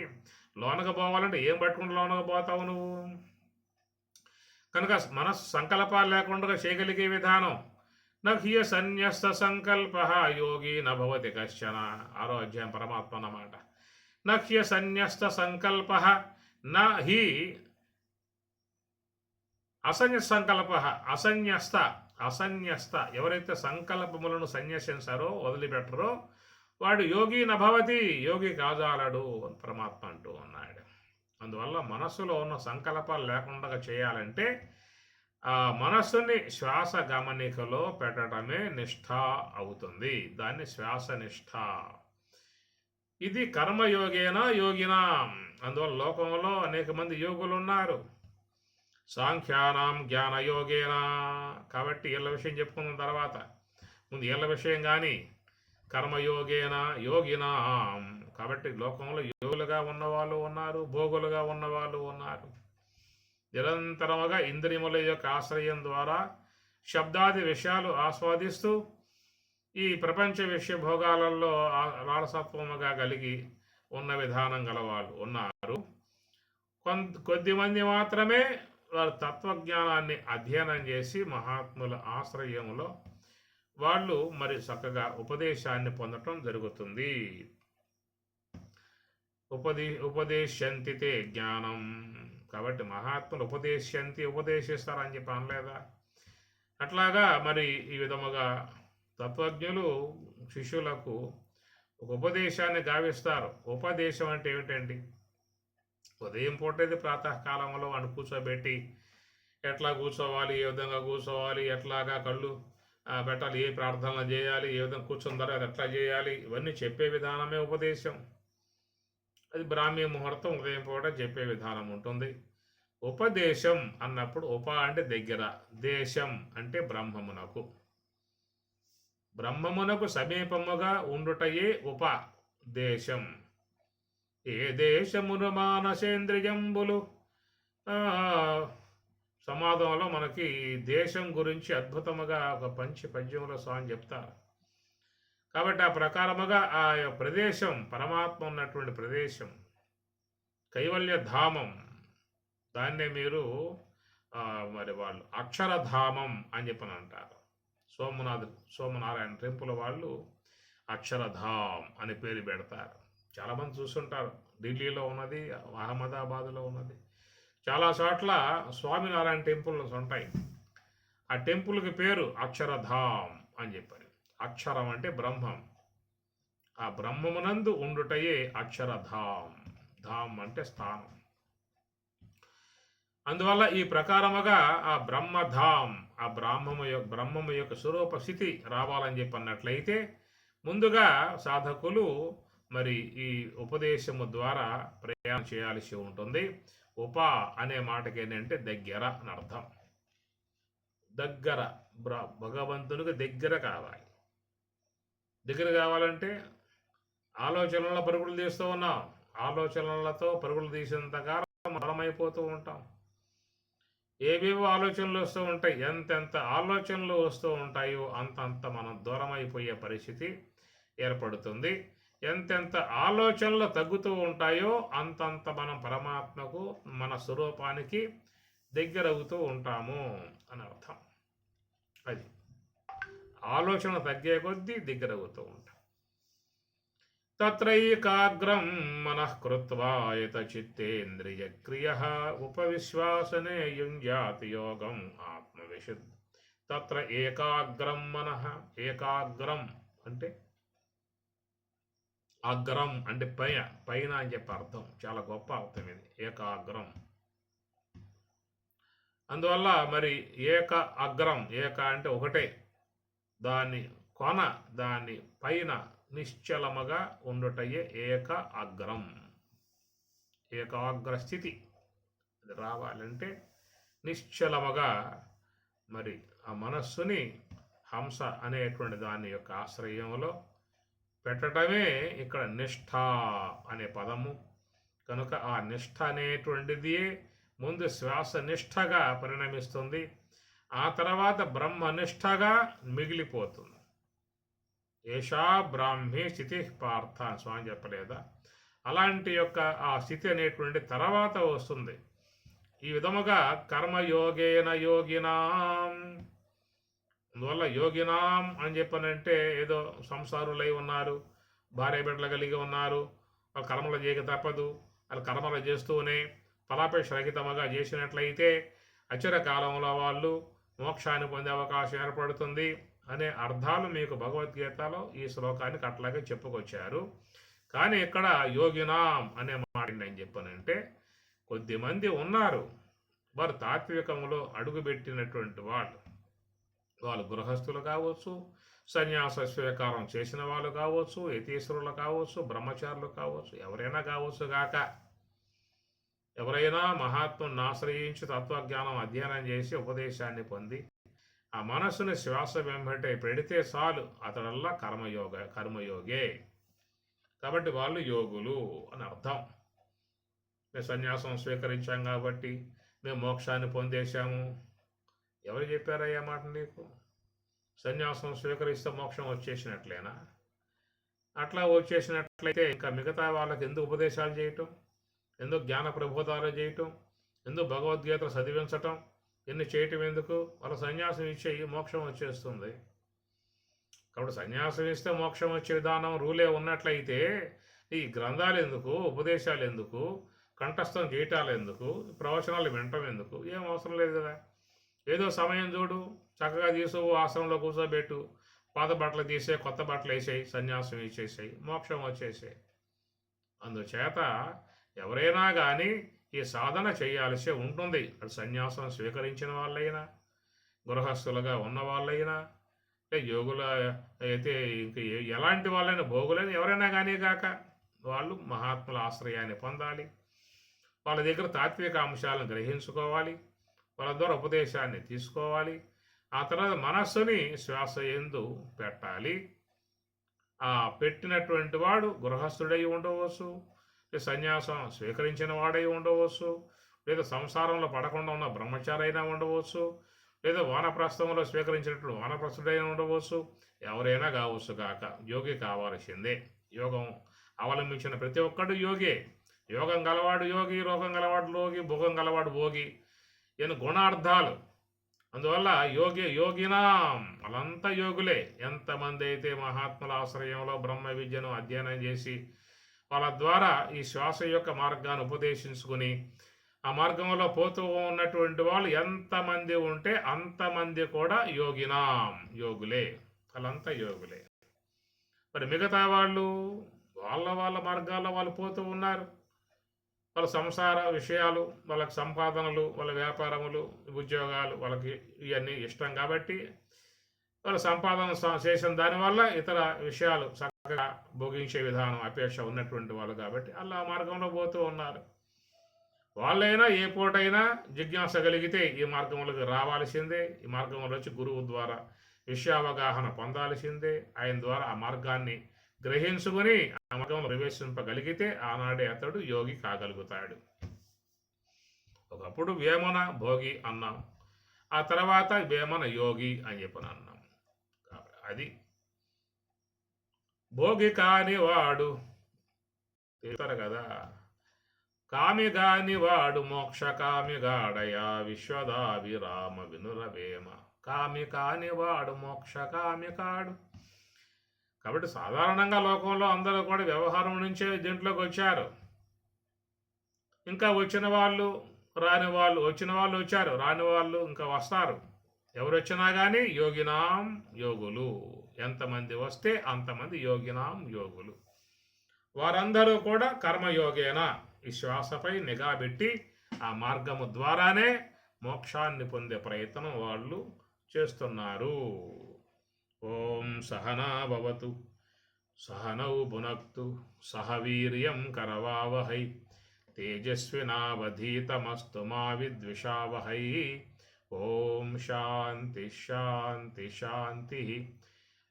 [SPEAKER 1] లోనకు పోవాలంటే ఏం పట్టుకుంటూ లోనకు పోతావు నువ్వు? కనుక మనస్సు సంకల్పాలు లేకుండా చేయగలిగే విధానం నహ్య సన్యస్త సంకల్ప యోగి నభవతి కశ్చన. 6వ అధ్యాయం పరమాత్మ అన్నమాట. నహ్య సన్యస్త సంకల్ప నహి అసన్యస్త సంకల్ప అసన్యస్త ఎవరైతే సంకల్పములను సన్యసించారో వదిలిపెట్టరో వాడు యోగి నభవతి యోగి కాజాలడు అని పరమాత్మ అంటూ ఉన్నాడు. అందువల్ల మనస్సులో ఉన్న సంకల్పాలు లేకుండా చేయాలంటే ఆ మనస్సుని శ్వాస గమనికలో పెట్టడమే నిష్ఠ అవుతుంది. దాన్ని శ్వాస నిష్ఠ. ఇది కర్మయోగేనా యోగినా. అందువల్ల లోకంలో అనేక మంది యోగులు ఉన్నారు. సాంఖ్యానాం జ్ఞానయోగేనా. కాబట్టి వీళ్ళ విషయం చెప్పుకున్న తర్వాత ముందు వీళ్ళ విషయం కానీ కర్మయోగేనా యోగినా. కాబట్టి లోకంలో యోగులుగా ఉన్నవాళ్ళు ఉన్నారు, భోగులుగా ఉన్నవాళ్ళు ఉన్నారు. నిరంతరముగా ఇంద్రియముల యొక్క ఆశ్రయం ద్వారా శబ్దాది విషయాలు ఆస్వాదిస్తూ ఈ ప్రపంచ విషయ భోగాలలో లాలసత్వముగా కలిగి ఉన్న విధానం గలవాళ్ళు ఉన్నారు. కొద్దిమంది మాత్రమే వారు తత్వజ్ఞానాన్ని అధ్యయనం చేసి మహాత్ముల ఆశ్రయంలో వాళ్ళు మరి చక్కగా ఉపదేశాన్ని పొందటం జరుగుతుంది. ఉపదేశంతితే జ్ఞానం. కాబట్టి మహాత్ములు ఉపదేశిస్తారని చెప్పి అనలేదా? అట్లాగా మరి ఈ విధముగా తత్వజ్ఞులు శిష్యులకు ఒక ఉపదేశాన్ని గావిస్తారు. ఉపదేశం అంటే ఏమిటండి? ఉదయం పూటది ప్రాతకాలంలో అని కూర్చోబెట్టి ఎట్లా కూర్చోవాలి, ఏ విధంగా కూర్చోవాలి, ఎట్లాగా కళ్ళు పెట్టాలి, ఏ ప్రార్థనలు చేయాలి, ఏ విధంగా కూర్చుంటారో అది ఎట్లా చేయాలి, ఇవన్నీ చెప్పే విధానమే ఉపదేశం. అది బ్రాహ్మీ ముహూర్తం ఉదయం పూట చెప్పే విధానం ఉంటుంది. ఉపదేశం అన్నప్పుడు ఉప అంటే దగ్గర, దేశం అంటే బ్రహ్మమునకు సమీపముగా ఉండుటయే ఉపదేశం. ఏ దేశమును మానసేంద్రియంబులు. సమాధంలో మనకి దేశం గురించి అద్భుతముగా ఒక పద్యంలో స్వామి చెప్తారు. కాబట్టి ఆ ప్రకారముగా ఆ ప్రదేశం పరమాత్మ ఉన్నటువంటి ప్రదేశం కైవల్య ధామం. దాన్నే మీరు మరి వాళ్ళు అక్షరధామం అని చెప్పని అంటారు. సోమనారాయణ టెంపుల్ వాళ్ళు అక్షరధామ్ అని పేరు పెడతారు. చాలామంది చూస్తుంటారు. ఢిల్లీలో ఉన్నది, అహ్మదాబాద్లో ఉన్నది, చాలా చోట్ల స్వామినారాయణ టెంపుల్స్ ఉంటాయి. ఆ టెంపుల్కి పేరు అక్షరధామ్ అని చెప్పారు. అక్షరం అంటే బ్రహ్మం, ఆ బ్రహ్మమునందు ఉండుటయే అక్షరధామ్. ధామ్ అంటే స్థానం. అందువల్ల ఈ ప్రకారముగా ఆ బ్రహ్మధామ్, ఆ బ్రహ్మము యొక్క స్వరూప స్థితి రావాలని చెప్పి అన్నట్లయితే ముందుగా సాధకులు మరి ఈ ఉపదేశము ద్వారా ప్రయాణం చేయాల్సి ఉంటుంది. ఉప అనే మాటకి ఏంటంటే దగ్గర అని అర్థం. దగ్గర భగవంతునికి దగ్గర కావాలి. దగ్గర కావాలంటే ఆలోచనల పరుగులు తీస్తూ ఉన్నాం. ఆలోచనలతో పరుగులు తీసినంతకాలం మరణమైపోతూ ఉంటాం. ఏవేవో ఆలోచనలు వస్తూ ఉంటాయి. ఎంతెంత ఆలోచనలు వస్తూ ఉంటాయో అంతంత మనం దూరం అయిపోయే పరిస్థితి ఏర్పడుతుంది. ఎంతెంత ఆలోచనలు తగ్గుతూ ఉంటాయో అంతంత మనం పరమాత్మకు, మన స్వరూపానికి దగ్గర అవుతూ ఉంటాము అని అర్థం. అది ఆలోచన తగ్గే కొద్దీ దగ్గర అవుతూ ఉంటాం. తత్రైకాగ్రం మనః కృత్వా యతచిత్తేంద్రియక్రియః ఉపవిశ్వాసనే యుంజాతి యోగం ఆత్మవిశుద్ధి. తత్ర ఏకాగ్రం మనః. ఏకాగ్రం అంటే అగ్రం అంటే పైన, పైన అని చెప్పి అర్థం. చాలా గొప్ప అర్థం ఇది, ఏకాగ్రం. అందువల్ల మరి ఏక అగ్రం, ఏక అంటే ఒకటే, దాని కొన దాని పైన నిశ్చలముగా ఉండుటయే ఏక అగ్రం. ఏకాగ్ర స్థితి అది రావాలంటే నిశ్చలముగా మరి ఆ మనస్సుని హంస అనేటువంటి దాని యొక్క ఆశ్రయంలో పెట్టడమే ఇక్కడ నిష్ఠ అనే పదము. కనుక ఆ నిష్ఠ అనేటువంటిది ముందు శ్వాస నిష్ఠగా పరిణమిస్తుంది, ఆ తర్వాత బ్రహ్మనిష్టగా మిగిలిపోతుంది. ఏషా బ్రాహ్మీ స్థితి పార్థ అని స్వామి చెప్పలేదా? అలాంటి యొక్క ఆ స్థితి అనేటువంటి తర్వాత వస్తుంది. ఈ విధముగా కర్మయోగేన యోగినాం. అందువల్ల యోగినాం అని చెప్పనంటే ఏదో సంసారులై ఉన్నారు, భార్య బిడ్డలు కలిగి ఉన్నారు, వాళ్ళు కర్మలు చేయక తప్పదు, వాళ్ళు కర్మలు చేస్తూనే ఫలాపేక్ష రహితముగా చేసినట్లయితే అచిర కాలంలో వాళ్ళు మోక్షాన్ని పొందే అవకాశం ఏర్పడుతుంది అనే అర్థాలు మీకు భగవద్గీతలో ఈ శ్లోకానికి అట్లాగే చెప్పుకొచ్చారు. కానీ ఇక్కడ యోగినాం అనే మాట అని చెప్పానంటే కొద్దిమంది ఉన్నారు, వారు తాత్వికంలో అడుగుపెట్టినటువంటి వాళ్ళు గృహస్థులు కావచ్చు, సన్యాస స్వీకారం చేసిన వాళ్ళు కావచ్చు, యతీశ్వరులు కావచ్చు, బ్రహ్మచారులు కావచ్చు, ఎవరైనా కావచ్చు గాక. ఎవరైనా మహాత్ముని ఆశ్రయించి తత్వజ్ఞానం అధ్యయనం చేసి ఉపదేశాన్ని పొంది ఆ మనస్సుని శ్వాస వెంబటే పెడితే చాలు, అతడల్లా కర్మయోగే. కాబట్టి వాళ్ళు యోగులు అని అర్థం. మేము సన్యాసం స్వీకరించాం కాబట్టి మేము మోక్షాన్ని పొందేశాము. ఎవరు చెప్పారయ్యా మాట నీకు? సన్యాసం స్వీకరిస్తే మోక్షం వచ్చేసినట్లేనా? అట్లా వచ్చేసినట్లయితే ఇంకా మిగతా వాళ్ళకి ఎందుకు ఉపదేశాలు చేయటం, ఎందుకు జ్ఞాన ప్రబోధాలు చేయటం, ఎందుకు భగవద్గీత చదివించటం, ఎన్ని చేయటం ఎందుకు? వాళ్ళ సన్యాసం ఇచ్చేయి, మోక్షం వచ్చేస్తుంది. కాబట్టి సన్యాసం ఇస్తే మోక్షం వచ్చే విధానం రూలే ఉన్నట్లయితే ఈ గ్రంథాలు ఎందుకు, ఉపదేశాలు ఎందుకు, కంఠస్థం చేయటాలు ఎందుకు, ప్రవచనాలు వినటం ఎందుకు? ఏం అవసరం లేదు కదా. ఏదో సమయం చూడు, చక్కగా తీసు ఆశ్రమంలో కూర్చోబెట్టు, పాత బట్టలు తీసే కొత్త బట్టలు వేసేయి, సన్యాసం ఇచ్చేసాయి, మోక్షం వచ్చేసాయి. అందుచేత ఎవరైనా కానీ ఈ సాధన చేయాల్సి ఉంటుంది. అది సన్యాసం స్వీకరించిన వాళ్ళైనా, గృహస్థులుగా ఉన్న వాళ్ళైనా, యోగుల అయితే ఇంక ఎలాంటి వాళ్ళైనా, భోగులైనా ఎవరైనా కానీ కాక వాళ్ళు మహాత్ముల ఆశ్రయాన్ని పొందాలి. వాళ్ళ దగ్గర తాత్విక అంశాలను గ్రహించుకోవాలి, వాళ్ళ ద్వారా ఉపదేశాన్ని తీసుకోవాలి. ఆ తర్వాత మనస్సుని శ్వాస యందు పెట్టాలి. ఆ పెట్టినటువంటి వాడు గృహస్థుడై ఉండవచ్చు, సన్యాసం స్వీకరించిన వాడై ఉండవచ్చు, లేదా సంసారంలో పడకుండా ఉన్న బ్రహ్మచారి అయినా ఉండవచ్చు, లేదా వానప్రస్థంలో స్వీకరించినటువంటి వానప్రస్థుడైనా ఉండవచ్చు, ఎవరైనా కావచ్చు కాక యోగి కావాల్సిందే. యోగం అవలంబించిన ప్రతి ఒక్కడు యోగే. యోగం గలవాడు యోగి, రోగం గలవాడు లోగి, భోగం గలవాడు భోగి. ఈయన గుణార్థాలు. అందువల్ల యోగినాం వాళ్ళంతా యోగులే. ఎంతమంది అయితే మహాత్ముల ఆశ్రయంలో బ్రహ్మ విద్యను అధ్యయనం చేసి వాళ్ళ ద్వారా ఈ శ్వాస యొక్క మార్గాన్ని ఉపదేశించుకుని ఆ మార్గంలో పోతూ ఉన్నటువంటి వాళ్ళు ఎంతమంది ఉంటే అంతమంది కూడా యోగినాం, యోగులే. వాళ్ళంతా యోగులే. మరి మిగతా వాళ్ళు వాళ్ళ మార్గాల్లో వాళ్ళు పోతూ ఉన్నారు. వాళ్ళ సంసార విషయాలు, వాళ్ళకి సంపాదనలు, వాళ్ళ వ్యాపారములు, ఉద్యోగాలు, వాళ్ళకి ఇవన్నీ ఇష్టం కాబట్టి వాళ్ళ సంపాదన చేసిన దానివల్ల ఇతర విషయాలు చక్కగా భోగించే విధానం అపేక్ష ఉన్నటువంటి వాళ్ళు కాబట్టి అలా మార్గంలో పోతూ ఉన్నారు. వాళ్ళైనా ఏ పూటైనా జిజ్ఞాస కలిగితే ఈ మార్గంలోకి రావాల్సిందే. ఈ మార్గంలో వచ్చి గురువు ద్వారా విషయావగాహన పొందాల్సిందే. ఆయన ద్వారా ఆ మార్గాన్ని గ్రహించుకుని ఆ మార్గంలో ప్రవేశింపగలిగితే ఆనాడే అతడు యోగి కాగలుగుతాడు. ఒకప్పుడు వేమన భోగి అన్నాం, ఆ తర్వాత వేమన యోగి అని చెప్పని అన్నాం. అది భోగి కాని వాడు తెలుస్తారు కదా, కామి కాని వాడు మోక్ష కామిగాడయా విశ్వదాభిరామ వినురవేమ. కామి కాని వాడు మోక్ష కామి కాడు. కాబట్టి సాధారణంగా లోకంలో అందరూ కూడా వ్యవహారం నుంచే దీంట్లోకి వచ్చారు. ఇంకా వచ్చిన వాళ్ళు, రాని వాళ్ళు, వచ్చిన వాళ్ళు వచ్చారు, రాని వాళ్ళు ఇంకా వస్తారు. ఎవరు వచ్చినా కానీ యోగినాం యోగులు. ఎంతమంది వస్తే అంతమంది యోగినాం యోగులు. వారందరూ కూడా కర్మయోగేన ఈ శ్వాసపై నిఘా పెట్టి ఆ మార్గము ద్వారానే మోక్షాన్ని పొందే ప్రయత్నం వాళ్ళు చేస్తున్నారు. ఓం సహనా భవతు సహనౌ భునక్తు సహ వీర్యం కరవావహై తేజస్వినావధీతమస్తు మా విద్విషావహై. ఓం శాంతి శాంతి శాంతి.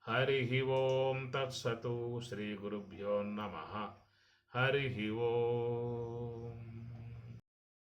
[SPEAKER 1] హరి ఓం తత్సతు. శ్రీ గురుభ్యో నమః. హరి ఓం.